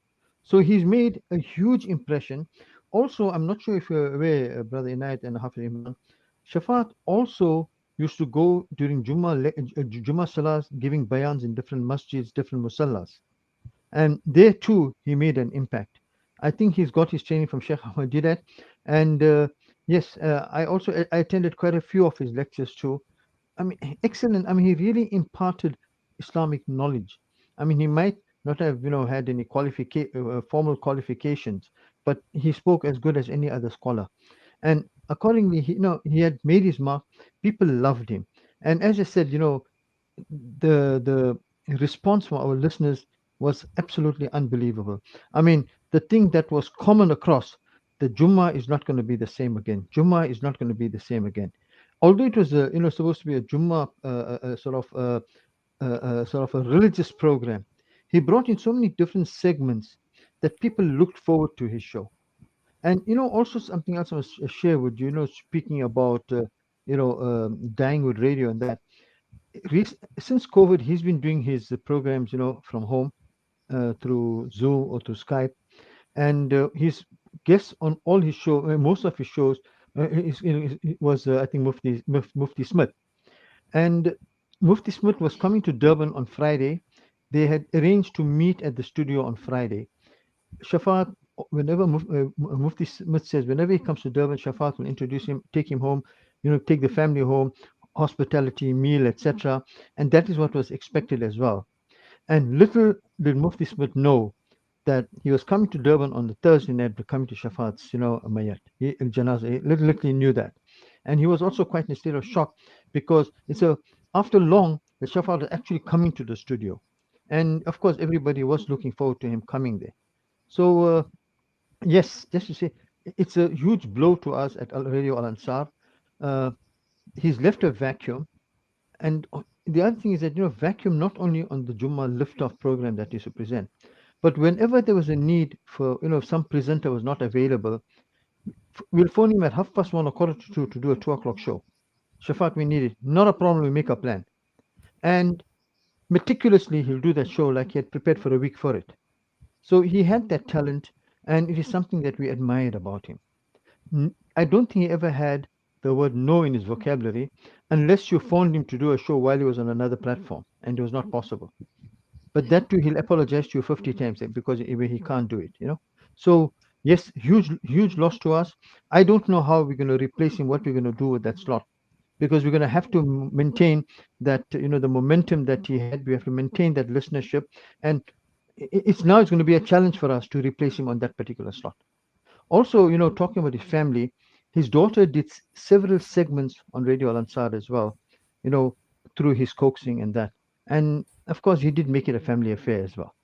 So he's made a huge impression. Also, I'm not sure if you're aware, Brother Inayat and Hafiz Imran, Shafaat also used to go during Jummah Salahs, giving bayans in different masjids, different musallas. And there too, he made an impact. I think he's got his training from Sheikh Ahmed Didat. And yes, I attended quite a few of his lectures too. I mean, excellent. I mean, he really imparted Islamic knowledge. I mean, he might not have, had any formal qualifications, but he spoke as good as any other scholar. And accordingly, he had made his mark. People loved him. And as I said, the response from our listeners was absolutely unbelievable. I mean, the thing that was common across, the Jummah is not going to be the same again. Jummah is not going to be the same again. Although it was supposed to be a Jummah sort of a religious program, he brought in so many different segments that people looked forward to his show. And also something else I must share with you. Speaking about dying with radio and that. Since COVID, he's been doing his programs, from home through Zoom or through Skype, and his guests on all his shows, most of his shows, was I think Mufti Smith, and Mufti Smith was coming to Durban on Friday. They had arranged to meet at the studio on Friday. Shafaat, whenever Mufti Smith says, whenever he comes to Durban, Shafaat will introduce him, take him home, take the family home, hospitality, meal, etc. And that is what was expected as well. And little did Mufti Smith know that he was coming to Durban on the Thursday night to come to Shafaat's, Mayat. He literally knew that. And he was also quite in a state of shock because after long, the Shafaat was actually coming to the studio. And of course, everybody was looking forward to him coming there. So, yes, just to say, it's a huge blow to us at Radio Al Ansar. He's left a vacuum. And the other thing is that, vacuum not only on the Jummah liftoff program that he used to present, but whenever there was a need for, if some presenter was not available, we'll phone him at 1:30 or 1:45 to do a 2:00 show. Shafaat, we need it. Not a problem, we make a plan. And meticulously, he'll do that show like he had prepared for a week for it. So he had that talent, and it is something that we admired about him. I don't think he ever had the word no in his vocabulary unless you phoned him to do a show while he was on another platform, and it was not possible. But that too, he'll apologize to you 50 times because he can't do it, So yes, huge loss to us. I don't know how we're going to replace him, what we're going to do with that slot, because we're going to have to maintain that, the momentum that he had. We have to maintain that listenership, and it's going to be a challenge for us to replace him on that particular slot. Also, talking about his family, his daughter did several segments on Radio Al Ansar as well. through his coaxing and that. And of course, he did make it a family affair as well.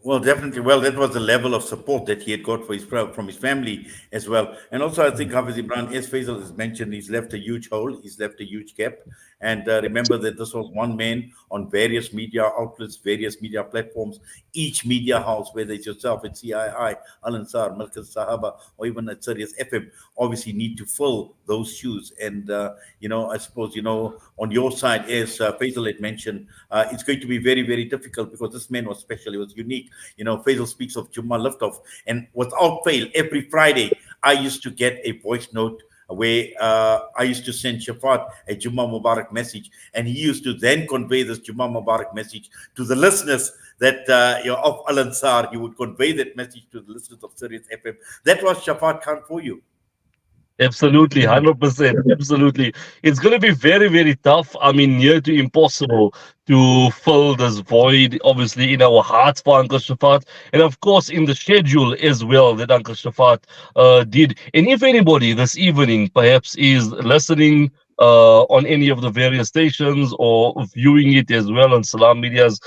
Well, definitely. Well, that was the level of support that he had got for from his family as well. And also, I think Hafiz Imran, as Faisal has mentioned, he's left a huge hole. He's left a huge gap. And remember that this was one man on various media outlets, various media platforms. Each media house, whether it's yourself at CII, Ansaar, Markaz, Sahaba, or even at Sirius FM, obviously need to fill those shoes. And, I suppose, on your side, as Faisal had mentioned, it's going to be very, very difficult because this man was special. He was unique. Faisal speaks of Jummah liftoff, and without fail, every Friday, I used to get a voice note where I used to send Shafaat a Jummah Mubarak message, and he used to then convey this Jummah Mubarak message to the listeners that of Al Ansar. He would convey that message to the listeners of Sirius FM. That was Shafaat Khan for you. Absolutely, 100%. Absolutely. It's going to be very, very tough. I mean, near to impossible to fill this void, obviously, in our hearts for Uncle Shafaat. And of course, in the schedule as well that Uncle Shafaat did. And if anybody this evening perhaps is listening on any of the various stations or viewing it as well on Salam Media's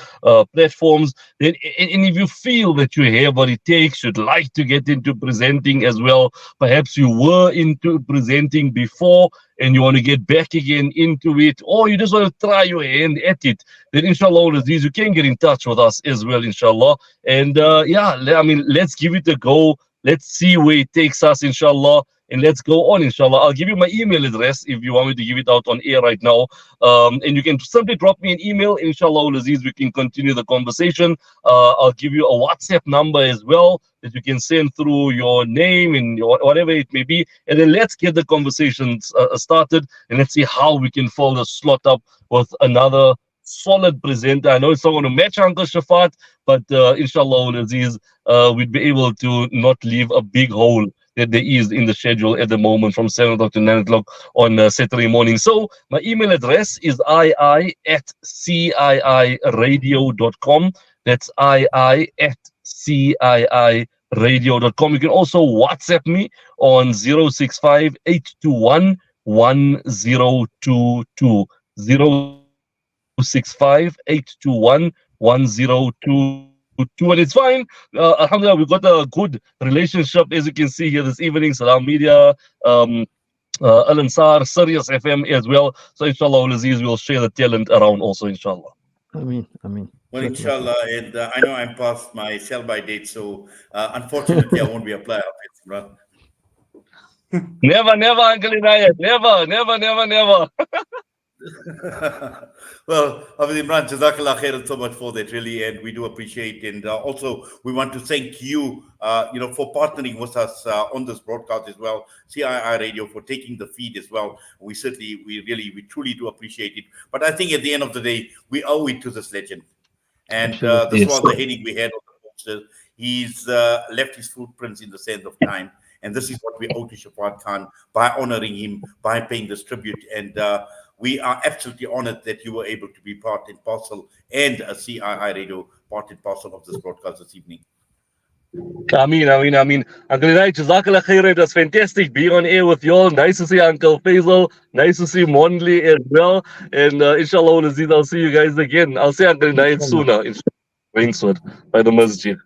platforms, then, and if you feel that you have what it takes, you'd like to get into presenting as well, perhaps you were into presenting before and you want to get back again into it, or you just want to try your hand at it, then inshallah, Aziz, you can get in touch with us as well, inshallah. And let's give it a go. Let's see where it takes us, inshallah. And let's go on, inshallah. I'll give you my email address if you want me to give it out on air right now. And you can simply drop me an email. Inshallah, Aziz, we can continue the conversation. I'll give you a WhatsApp number as well that you can send through your name and whatever it may be. And then let's get the conversations started. And let's see how we can fill the slot up with another solid presenter. I know it's not going to match Uncle Shafaat, but inshallah, Aziz, we'd be able to not leave a big hole that there is in the schedule at the moment from 7 o'clock to 9 o'clock on Saturday morning. So my email address is ii@ciiradio.com. That's ii@ciiradio.com. You can also WhatsApp me on 065-821-1022. 065-821-1022. And it's fine. Alhamdulillah, we've got a good relationship, as you can see here this evening. Salam Media, Al Ansar, Sirius FM as well. So inshallah, Aziz, we'll share the talent around also, inshallah. Ameen. Well, inshallah, and I know I'm past my sell-by date, so unfortunately, I won't be applying. Never, Uncle Inayat. Never. Well, Imraan, Jazakallah khairan so much for that, really, and we do appreciate. And also, we want to thank you, for partnering with us on this broadcast as well. CII Radio for taking the feed as well. We truly do appreciate it. But I think at the end of the day, we owe it to this legend. And this was the heading we had on the poster. He's left his footprints in the sand of time. And this is what we owe to Shafaat Khan by honoring him, by paying this tribute. And we are absolutely honored that you were able to be part and parcel and a CII Radio part and parcel of this broadcast this evening. Ameen. Uncle Inayat, Jazakallah khairan. It was fantastic being on air with you all. Nice to see Uncle Faisal. Nice to see Monli as well. And inshallah, Aziz, I'll see you guys again. I'll see Uncle Inayat sooner. Ringswood by the masjid.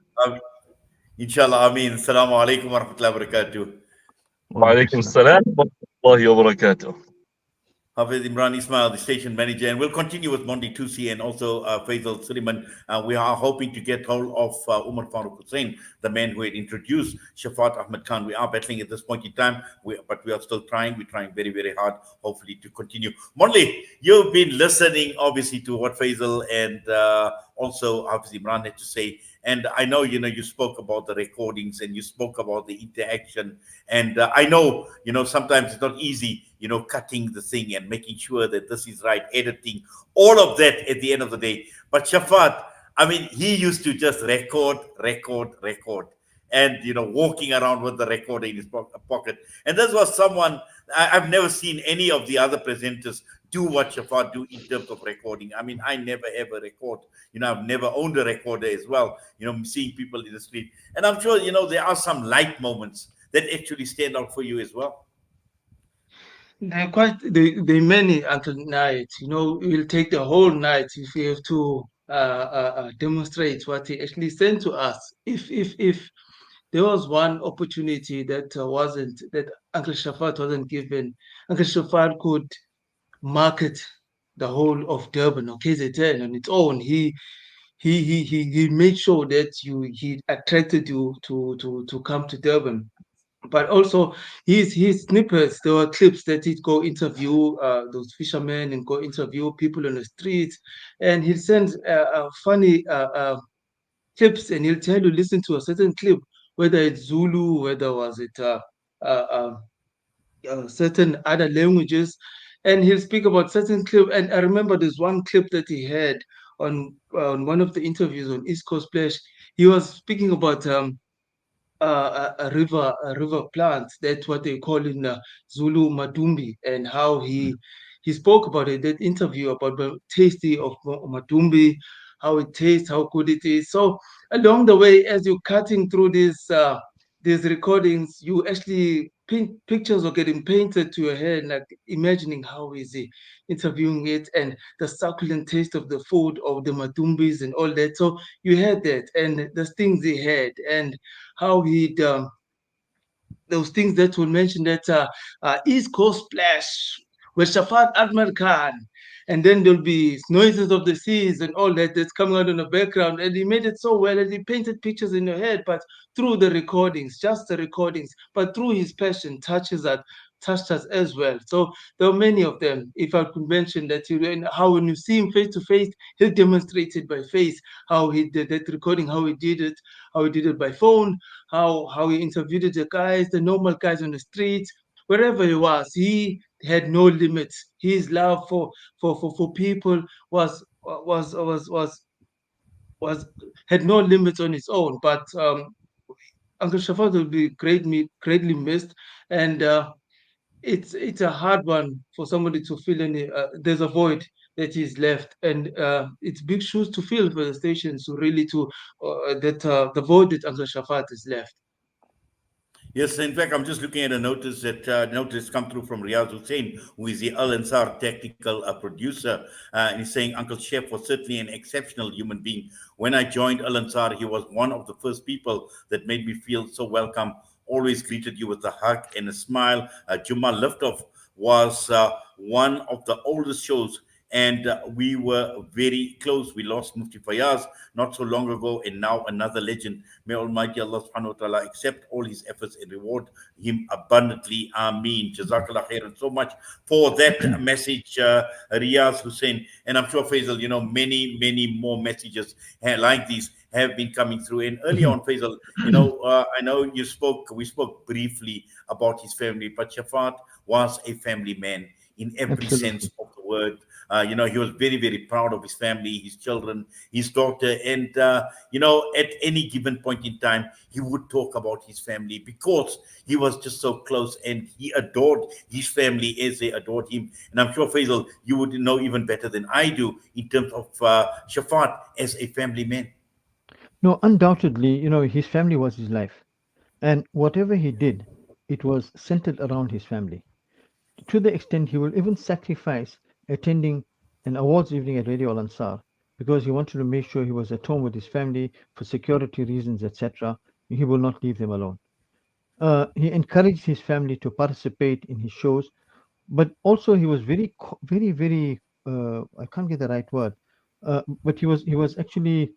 Inshallah, Ameen. Assalamu alaikum wa rahmatullahi wa barakatuh. Wa alaikum salam wa rahmatullahi wa barakatuh. Hafiz Imraan Ismail, the station manager, and we'll continue with Mondi Tusi and also Faizel Suliman. We are hoping to get hold of Umar Farouk Hoosen, the man who had introduced Shafaat Ahmed Khan. We are battling at this point in time, but we are still trying. We're trying very, very hard, hopefully, to continue. Mondi, you've been listening, obviously, to what Faizel and also Hafiz Imraan had to say. And I know, you spoke about the recordings and you spoke about the interaction. And I know, sometimes it's not easy, cutting the thing and making sure that this is right, editing, all of that at the end of the day. But Shafaat, he used to just record. And, walking around with the recorder in his pocket. And this was someone, I've never seen any of the other presenters do what Shafaat do in terms of recording. I never ever record. I've never owned a recorder as well. Seeing people in the street. And I'm sure, there are some light moments that actually stand out for you as well. There are many, Uncle Night. You know, it will take the whole night if we have to demonstrate what he actually sent to us. If there was one opportunity that wasn't that Uncle Shafaat wasn't given, Uncle Shafaat could market the whole of Durban or KZN on its own. He made sure that he attracted you to come to Durban. But also his snippets, there were clips that he'd go interview those fishermen and go interview people on the streets, and he'd send funny clips, and he'll tell you listen to a certain clip, whether it's Zulu, whether was it uh, certain other languages, and he'll speak about certain clip. And I remember there's one clip that he had on one of the interviews on East Coast Splash. He was speaking about a river plant. That's what they call in Zulu madumbi, and how he spoke about it. That interview about the tasty of madumbi, how it tastes, how good it is. So along the way, as you're cutting through these recordings, you actually pictures are getting painted to your head, like imagining how is he interviewing it and the succulent taste of the food of the madumbis and all that. So you had that, and the things he had, and how he'd those things that will mention that East Coast Splash with Shafat Ahmed Khan, and then there'll be noises of the seas and all that that's coming out in the background. And he made it so well, and he painted pictures in your head, but through the recordings, just the recordings, but through his passion, touched us as well. So there are many of them. If I could mention that, how when you see him face to face, he'll demonstrate it by face, how he did that recording, how he did it by phone, how he interviewed the guys, the normal guys on the streets, wherever he was. He had no limits. His love for people was had no limits on its own. But Uncle Shafat will be greatly missed, and it's a hard one for somebody to fill any. There's a void that is left, and it's big shoes to fill for the stations to really to that the void that Uncle Shafat is left. Yes, in fact, I'm just looking at a notice come through from Riyaz Hussein, who is the Al Ansar technical producer. And he's saying Uncle Chef was certainly an exceptional human being. When I joined Al Ansar, he was one of the first people that made me feel so welcome. Always greeted you with a hug and a smile. Juma Liftoff was one of the oldest shows, and we were very close. We lost Mufti Fayaz not so long ago, and now another legend. May Almighty Allah subhanahu wa ta'ala accept all his efforts and reward him abundantly. Ameen. Jazakallah khairan so much for that message, Riyaz Hussein. And I'm sure, Faisal, many more messages like these have been coming through. And earlier on, Faisal, I know we spoke briefly about his family, but Shafaat was a family man in every sense of the word. He was very, very proud of his family, his children, his daughter. And, at any given point in time, he would talk about his family because he was just so close and he adored his family as they adored him. And I'm sure, Faisal, you would know even better than I do in terms of Shafaat as a family man. No, undoubtedly, his family was his life. And whatever he did, it was centered around his family. To the extent he will even sacrifice attending an awards evening at Radio Al Ansar because he wanted to make sure he was at home with his family for security reasons, etc. He will not leave them alone. He encouraged his family to participate in his shows, but also he was very, very, I can't get the right word, but he was actually,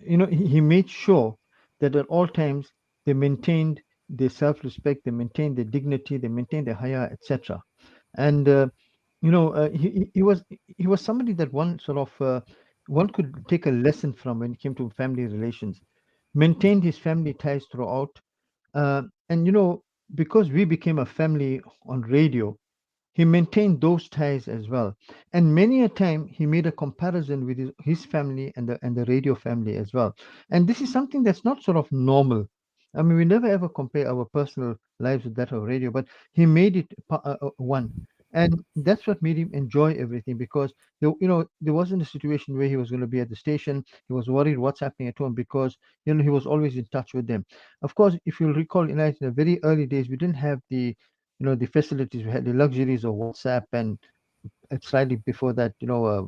he made sure that at all times they maintained their self-respect, they maintained their dignity, they maintained their haya, etc. And he was somebody that one could take a lesson from when it came to family relations. Maintained his family ties throughout, and because we became a family on radio, he maintained those ties as well. And many a time he made a comparison with his family and the radio family as well. And this is something that's not sort of normal. I mean, we never ever compare our personal lives with that of radio, but he made it one. And that's what made him enjoy everything because there wasn't a situation where he was going to be at the station. He was worried what's happening at home because he was always in touch with them. Of course, if you'll recall, in the very early days, we didn't have the the facilities. We had the luxuries of WhatsApp and slightly before that,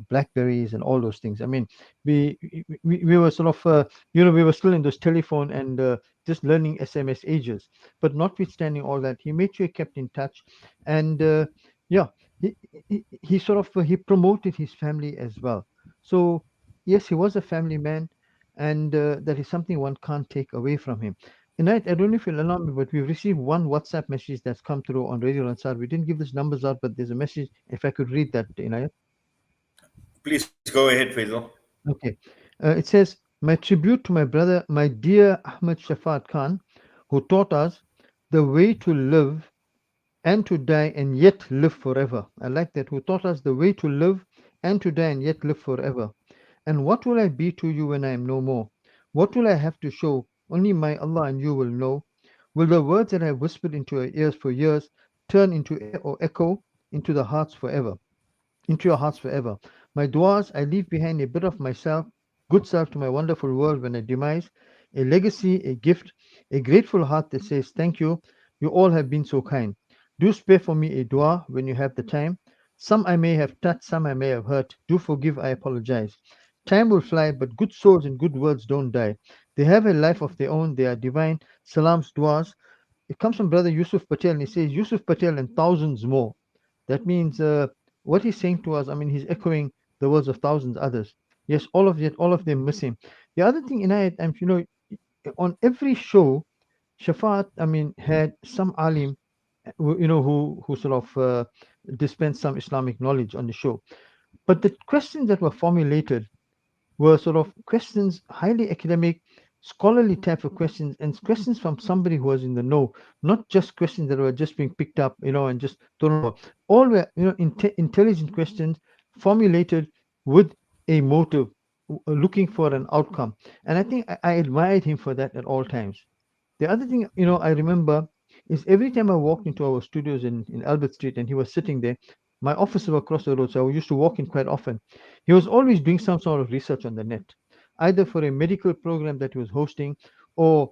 Blackberries and all those things. I mean, we were sort of, we were still in those telephone and just learning SMS ages. But notwithstanding all that, he made sure he kept in touch, and yeah, he sort of he promoted his family as well. So yes, he was a family man, and that is something one can't take away from him. Inayat, I don't know if you'll allow me, but we've received one WhatsApp message that's come through on Radio Ansar. We didn't give these numbers out, but there's a message. If I could read that, Inayat. Please go ahead, Faisal. Okay. It says, my tribute to my brother, my dear Ahmed Shafaat Khan, who taught us the way to live and to die and yet live forever. I like that. Who taught us the way to live and to die and yet live forever. And what will I be to you when I am no more? What will I have to show? Only my Allah and you will know. Will the words that I have whispered into your ears for years turn into or echo into the hearts forever? Into your hearts forever. My duas, I leave behind a bit of myself, good self to my wonderful world when I demise, a legacy, a gift, a grateful heart that says thank you. You all have been so kind. Do spare for me a dua when you have the time. Some I may have touched, some I may have hurt. Do forgive, I apologize. Time will fly, but good souls and good words don't die. They have a life of their own. They are divine. Salams, duas. It comes from Brother Yusuf Patel, and he says Yusuf Patel and thousands more. That means what he's saying to us. I mean, he's echoing the words of thousands others. Yes, all of them miss him. The other thing in it, and on every show, Shafaat, I mean, had some alim, who sort of dispensed some Islamic knowledge on the show. But the questions that were formulated were sort of questions, highly academic, scholarly type of questions, and questions from somebody who was in the know, not just questions that were just being picked up, and just thrown out. All were, intelligent questions formulated with a motive, looking for an outcome. And I think I admired him for that at all times. The other thing, I remember is every time I walked into our studios in Albert Street and he was sitting there, my office was across the road, so I used to walk in quite often. He was always doing some sort of research on the net, either for a medical program that he was hosting, or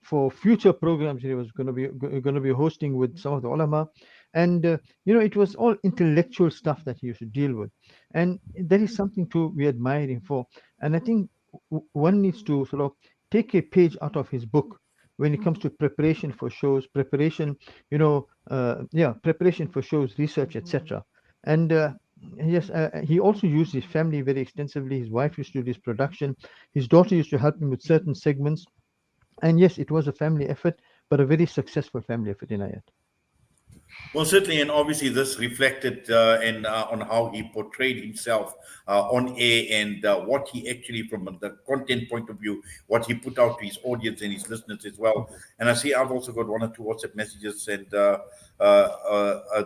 for future programs he was going to be hosting with some of the ulama, and it was all intellectual stuff that he used to deal with, and that is something to be admired him for. And I think one needs to sort of take a page out of his book when it comes to preparation for shows, preparation for shows, research, etc. And yes, he also used his family very extensively. His wife used to do his production. His daughter used to help him with certain segments. And yes, it was a family effort, but a very successful family effort, Inayat. Well, certainly, and obviously, this reflected on how he portrayed himself on air, and what he actually, from the content point of view, what he put out to his audience and his listeners as well. And I see I've also got one or two WhatsApp messages, and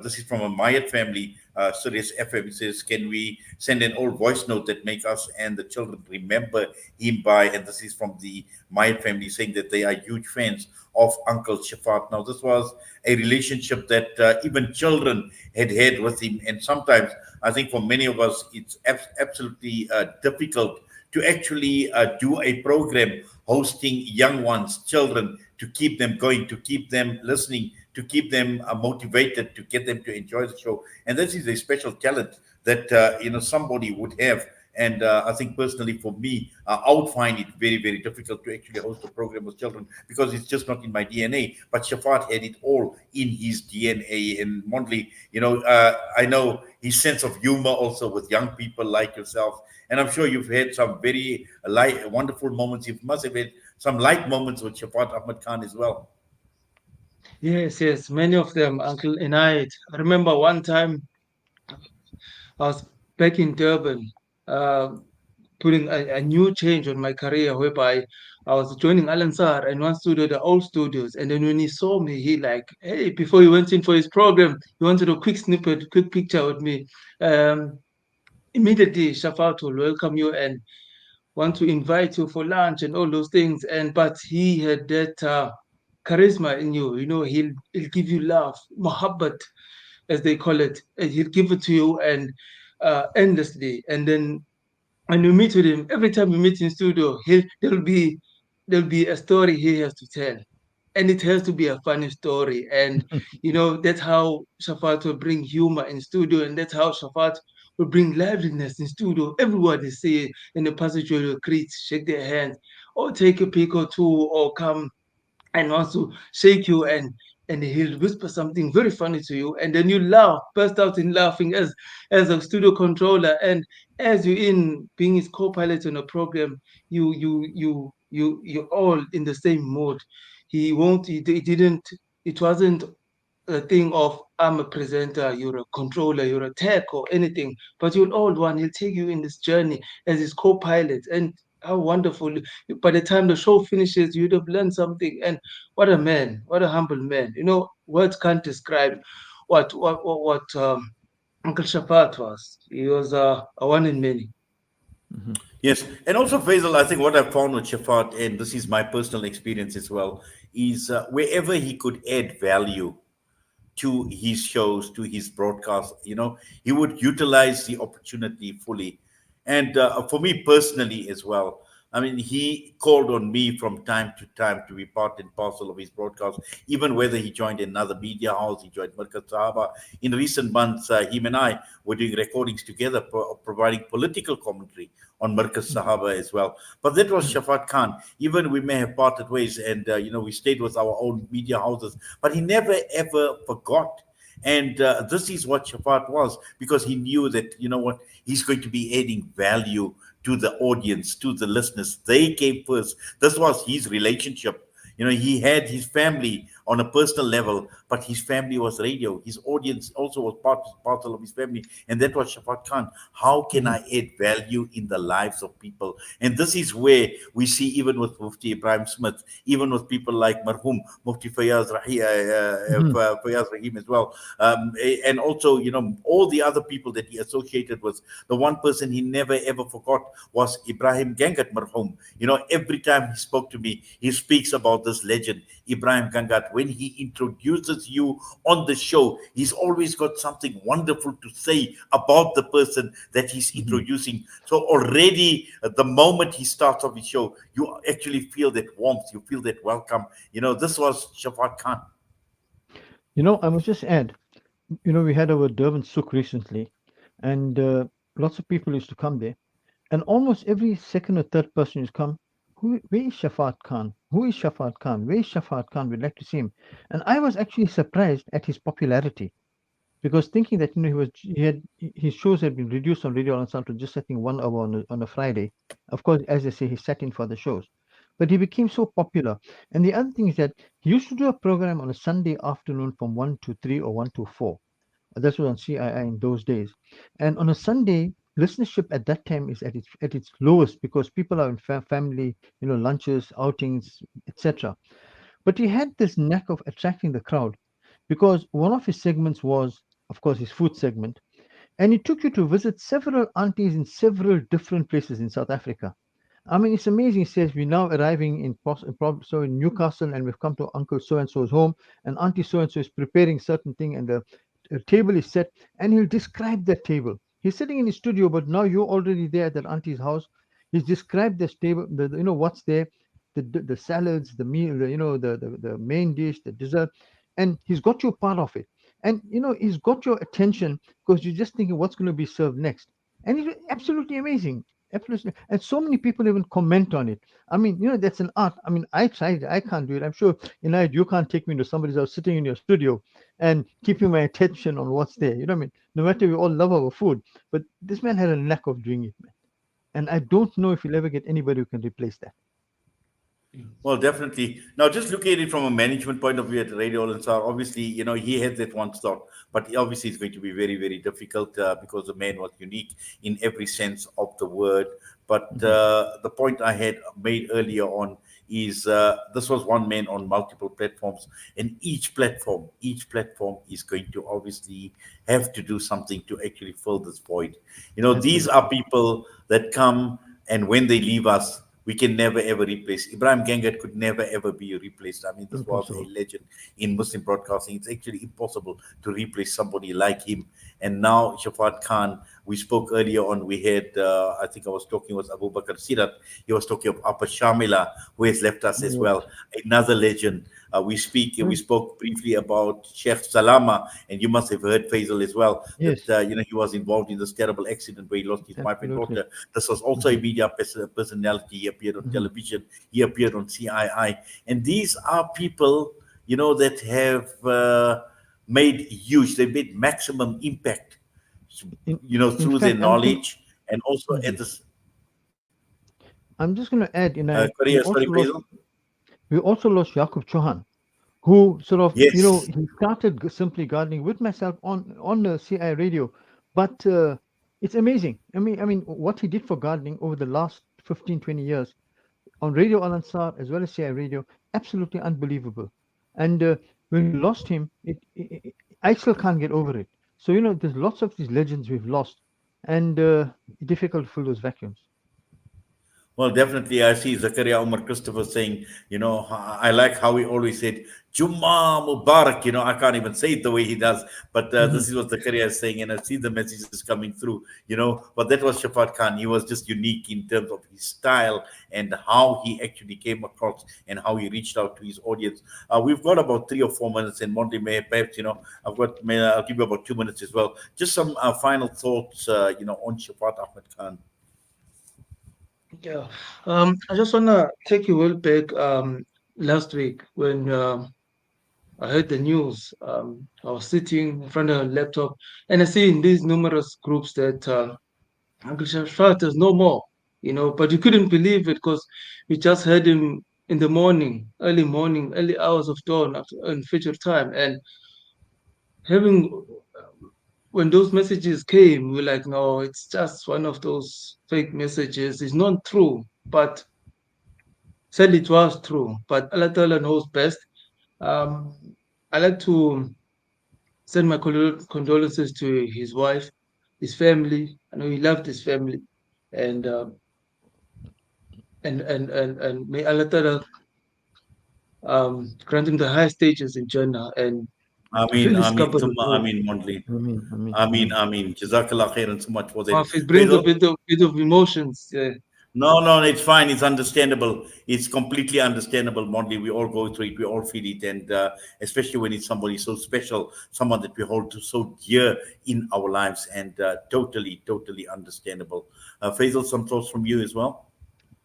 this is from a Mayat family, Sirius FM. It says, "Can we send an old voice note that make us and the children remember him by?" And this is from the Mayat family saying that they are huge fans of Uncle Shafaat. Now, this was a relationship that even children had with him. And sometimes I think for many of us, it's absolutely difficult to actually do a program hosting young ones, children, to keep them going, to keep them listening, to keep them motivated, to get them to enjoy the show. And this is a special talent that, somebody would have. And I think personally for me, I would find it very, very difficult to actually host a program with children because it's just not in my DNA. But Shafaat had it all in his DNA. And Mondley, I know his sense of humor also with young people like yourself. And I'm sure you've had some very wonderful moments. You must have had some light moments with Shafaat Ahmed Khan as well. Yes, many of them, Uncle Inayat. I remember one time I was back in Durban, uh, putting a new change on my career, whereby I was joining Ansaar and one studio, the old studios. And then when he saw me, he hey, before he went in for his program, he wanted a quick snippet, quick picture with me. Immediately, Shafaat will welcome you and want to invite you for lunch and all those things. But he had that charisma in you. He'll give you love, muhabbat, as they call it. And he'll give it to you and endlessly. And then when you meet with him, every time you meet in studio, there'll be a story he has to tell. and it has to be a funny story. And that's how Shafaat will bring humor in studio, and that's how Shafaat will bring liveliness in studio. Everyone is saying in the passage will greet, shake their hands, or take a pic or two, or come and also shake you, and he'll whisper something very funny to you, and then you laugh, burst out in laughing as a studio controller. And as you're in being his co-pilot on a program, you're all in the same mood. It wasn't a thing of I'm a presenter, you're a controller, you're a tech or anything, but you're all one. He'll take you in this journey as his co-pilot. And how wonderful. By the time the show finishes, you'd have learned something. And what a man, what a humble man. Words can't describe what Uncle Shafaat was. He was a one in many. Yes, and also Faisal, I think what I've found with Shafat, and this is my personal experience as well, is wherever he could add value to his shows, to his broadcast, he would utilize the opportunity fully. And for me personally as well, I mean, he called on me from time to time to be part and parcel of his broadcast, even whether he joined another media house, he joined Markaz Sahaba. In recent months, him and I were doing recordings together, providing political commentary on Markaz Sahaba as well. But that was Shafaat Khan. Even we may have parted ways and, we stayed with our own media houses, but he never ever forgot. And this is what Shafaat was, because he knew that, he's going to be adding value to the audience, to the listeners. They came first. This was his relationship. He had his family on a personal level, but his family was radio. His audience also was parcel of his family. And that was Shafaat Khan. How can I add value in the lives of people? And this is where we see, even with Mufti Ebrahim Smith, even with people like Marhoom, Mufti Faizel Rahim as well. And also, all the other people that he associated with. The one person he never ever forgot was Ebrahim Gangat Marhoom. Every time he spoke to me, he speaks about this legend, Ebrahim Gangat. When he introduces you on the show, he's always got something wonderful to say about the person that he's introducing. So already the moment he starts off his show, you actually feel that warmth, you feel that welcome. This was Shafaat Khan. I must just add, we had our Durban Souk recently, and lots of people used to come there, and almost every second or third person used to come. Where is Shafaat Khan? Who is Shafaat Khan? Where is Shafaat Khan? We'd like to see him. And I was actually surprised at his popularity, because thinking that his shows had been reduced on Radio Ansaar to just, I think, 1 hour on a Friday. Of course, as I say, he sat in for the shows, but he became so popular. And the other thing is that he used to do a program on a Sunday afternoon from 1 to 3 or 1 to 4. That was on CII in those days. And on a Sunday, listenership at that time is at its lowest, because people are in family, lunches, outings, etc. But he had this knack of attracting the crowd, because one of his segments was, of course, his food segment, and he took you to visit several aunties in several different places in South Africa. I mean, it's amazing. He says, we're now arriving in Newcastle, and we've come to Uncle so-and-so's home, and Auntie so-and-so is preparing certain thing, and the table is set, and he'll describe that table. He's sitting in his studio, but now you're already there at that auntie's house. He's described this table, what's there, the salads, the meal, the main dish, the dessert, and he's got you part of it. And he's got your attention, because you're just thinking what's going to be served next. And it's absolutely amazing. Absolutely. And so many people even comment on it. I mean, that's an art. I mean, I tried, I can't do it. I'm sure, you can't take me to somebody's house sitting in your studio and keeping my attention on what's there. I mean, no matter, we all love our food, but this man had a knack of doing it, man. And I don't know if you'll ever get anybody who can replace that. Well, definitely. Now, just looking at it from a management point of view at Radio Ansaar, obviously, he had that one slot, but obviously it's going to be very, very difficult because the man was unique in every sense of the word. But the point I had made earlier on is this was one man on multiple platforms, and each platform is going to obviously have to do something to actually fill this void. These are people that come, and when they leave us, we can never ever replace. Ebrahim Gangat could never ever be replaced. I mean, this was a legend in Muslim broadcasting. It's actually impossible to replace somebody like him. And now Shafaat Khan, we spoke earlier on, we had, I think I was talking with Abu Bakr Seedat, he was talking of Apa Shamila, who has left us as well, another legend. We spoke briefly about Sheikh Salama, and you must have heard Faizel as well, that he was involved in this terrible accident where he lost his wife and daughter. This was also a media personality. He appeared on television, he appeared on CII, and these are people, that have they've made maximum impact, through their knowledge, and also at this. I'm just going to add, Sorry, we also lost Yaqub Chauhan, who sort of, Yes. he started simply gardening with myself on the CI radio, but it's amazing. I mean, what he did for gardening over the last 15, 20 years on Radio Al Ansar as well as CI radio, absolutely unbelievable. And when we lost him, I still can't get over it. So, there's lots of these legends we've lost, and difficult to fill those vacuums. Well, definitely, I see Zakaria Umar Christopher saying, I like how he always said, Jumma Mubarak, I can't even say it the way he does, but this is what Zakaria is saying, and I see the messages coming through, but that was Shafaat Khan. He was just unique in terms of his style and how he actually came across and how he reached out to his audience. We've got about 3 or 4 minutes, and Monday, perhaps, I'll give you about 2 minutes as well. Just some final thoughts, on Shafaat Ahmed Khan. Yeah, I just wanna take you well back last week when I heard the news. I was sitting in front of a laptop and I see in these numerous groups that Uncle Shafaat is no more, but you couldn't believe it because we just heard him in the morning, early hours of dawn in Fajr time, and when those messages came, we were like, no, it's just one of those fake messages. It's not true, but sadly it was true. But Allah Ta'ala knows best. I like to send my condolences to his wife, his family. I know he loved his family, and may Allah Ta'ala grant him the highest stages in Jannah and fill his cupboard with hope. Ameen. Jazakallah khairan so much for that. It brings a bit of emotions. Yeah. No, it's fine. It's understandable. It's completely understandable, Mondi. We all go through it. We all feel it. And especially when it's somebody so special, someone that we hold to so dear in our lives. And totally understandable. Faizel, some thoughts from you as well?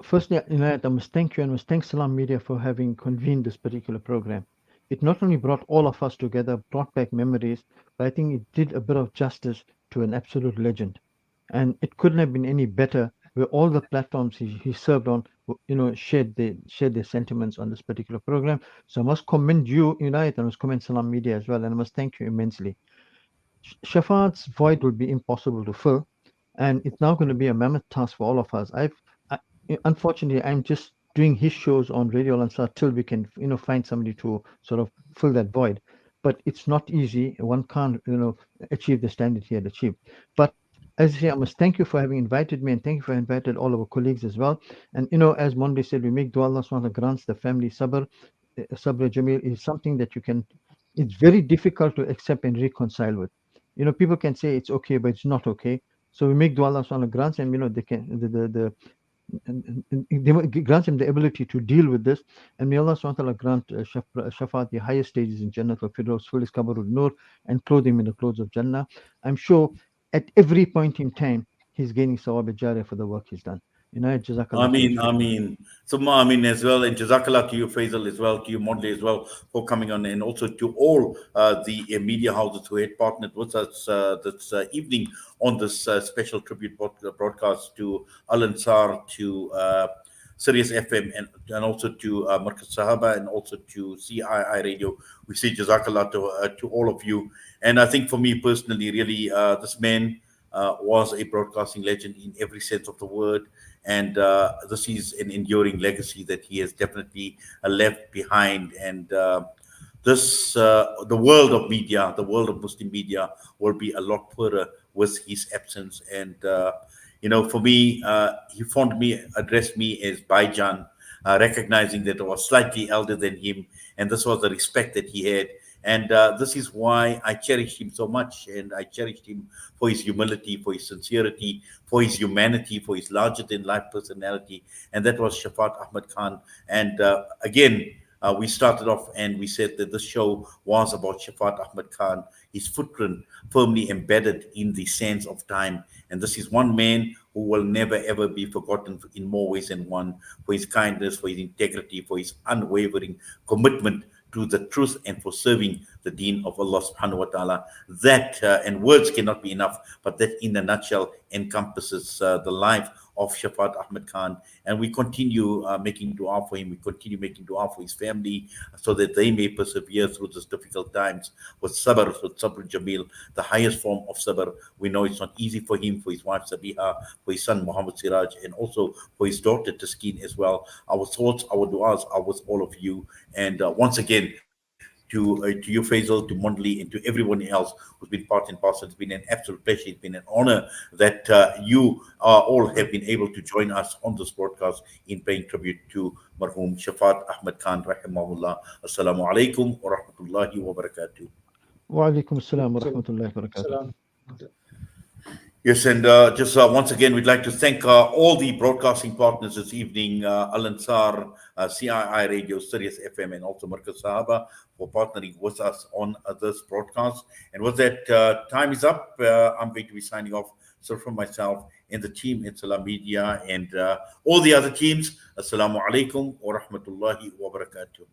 Firstly, I must thank you and must thank Salam Media for having convened this particular program. It not only brought all of us together, brought back memories, but I think it did a bit of justice to an absolute legend. And it couldn't have been any better where all the platforms he served on, shared their sentiments on this particular program. So I must commend you, United, and I must commend Salam Media as well, and I must thank you immensely. Shafaat's void would be impossible to fill, and it's now going to be a mammoth task for all of us. Unfortunately, I'm just doing his shows on Radio Ansar till we can, find somebody to sort of fill that void. But it's not easy. One can't, achieve the standard he had achieved. But as I say, I must thank you for having invited me, and thank you for invited all our colleagues as well. And as Monday said, we make dua Allah subhanahu wa ta'ala grants the family sabr. Sabr Jamil is something that it's very difficult to accept and reconcile with. People can say it's okay, but it's not okay. So we make dua Allah subhanahu wa ta'ala grants, and they can and grant him the ability to deal with this, and may Allah subhanahu wa ta'ala grant Shafaat the highest stages in Jannah al-Firdaus, fill his qabr with nur, and clothe him in the clothes of Jannah. I'm sure at every point in time he's gaining sawab al-jariyah for the work he's done. Jazakallah. Ameen. Summa Ameen as well, and Jazakallah to you, Faisal, as well, to you, Mondley, as well, for coming on, and also to all the media houses who had partnered with us this evening on this special tribute broadcast to Al Ansar, to Sirius FM, and also to Markaz Sahaba, and also to CII Radio. We say Jazakallah to all of you. And I think for me personally, really, this man was a broadcasting legend in every sense of the word. And this is an enduring legacy that he has definitely left behind. And the world of media, the world of Muslim media, will be a lot poorer with his absence. And for me, he addressed me as Baijan, recognizing that I was slightly elder than him, and this was the respect that he had. And this is why I cherished him so much. And I cherished him for his humility, for his sincerity, for his humanity, for his larger-than-life personality. And that was Shafaat Ahmed Khan. And again, we started off and we said that this show was about Shafaat Ahmed Khan, his footprint firmly embedded in the sands of time. And this is one man who will never ever be forgotten in more ways than one, for his kindness, for his integrity, for his unwavering commitment to the truth, and for serving the deen of Allah subhanahu wa ta'ala. That, and words cannot be enough, but that in a nutshell encompasses the life of Shafaat Ahmed Khan. And we continue making dua for him. We continue making dua for his family so that they may persevere through these difficult times with sabr, with sabr jamil, the highest form of sabr. We know it's not easy for him, for his wife Sabiha, for his son Muhammad Siraj, and also for his daughter Taskeen as well. Our thoughts, our duas are with all of you. And once again, to you, Faisal, to Mondli, and to everyone else who's been part and parcel. It's been an absolute pleasure. It's been an honor that you all have been able to join us on this broadcast in paying tribute to Marhoom Shafaat Ahmed Khan, rahimahullah. Assalamu alaikum wa rahmatullahi wa barakatuh. Wa alaikum assalam wa rahmatullahi wa barakatuh. Yes, and just once again, we'd like to thank all the broadcasting partners this evening, Ansaar, CII Radio, Sirius FM, and also Markaz Sahaba for partnering with us on this broadcast. And with that, time is up. I'm going to be signing off. So from myself and the team at Salam Media and all the other teams, Assalamu alaikum wa rahmatullahi wa barakatuh.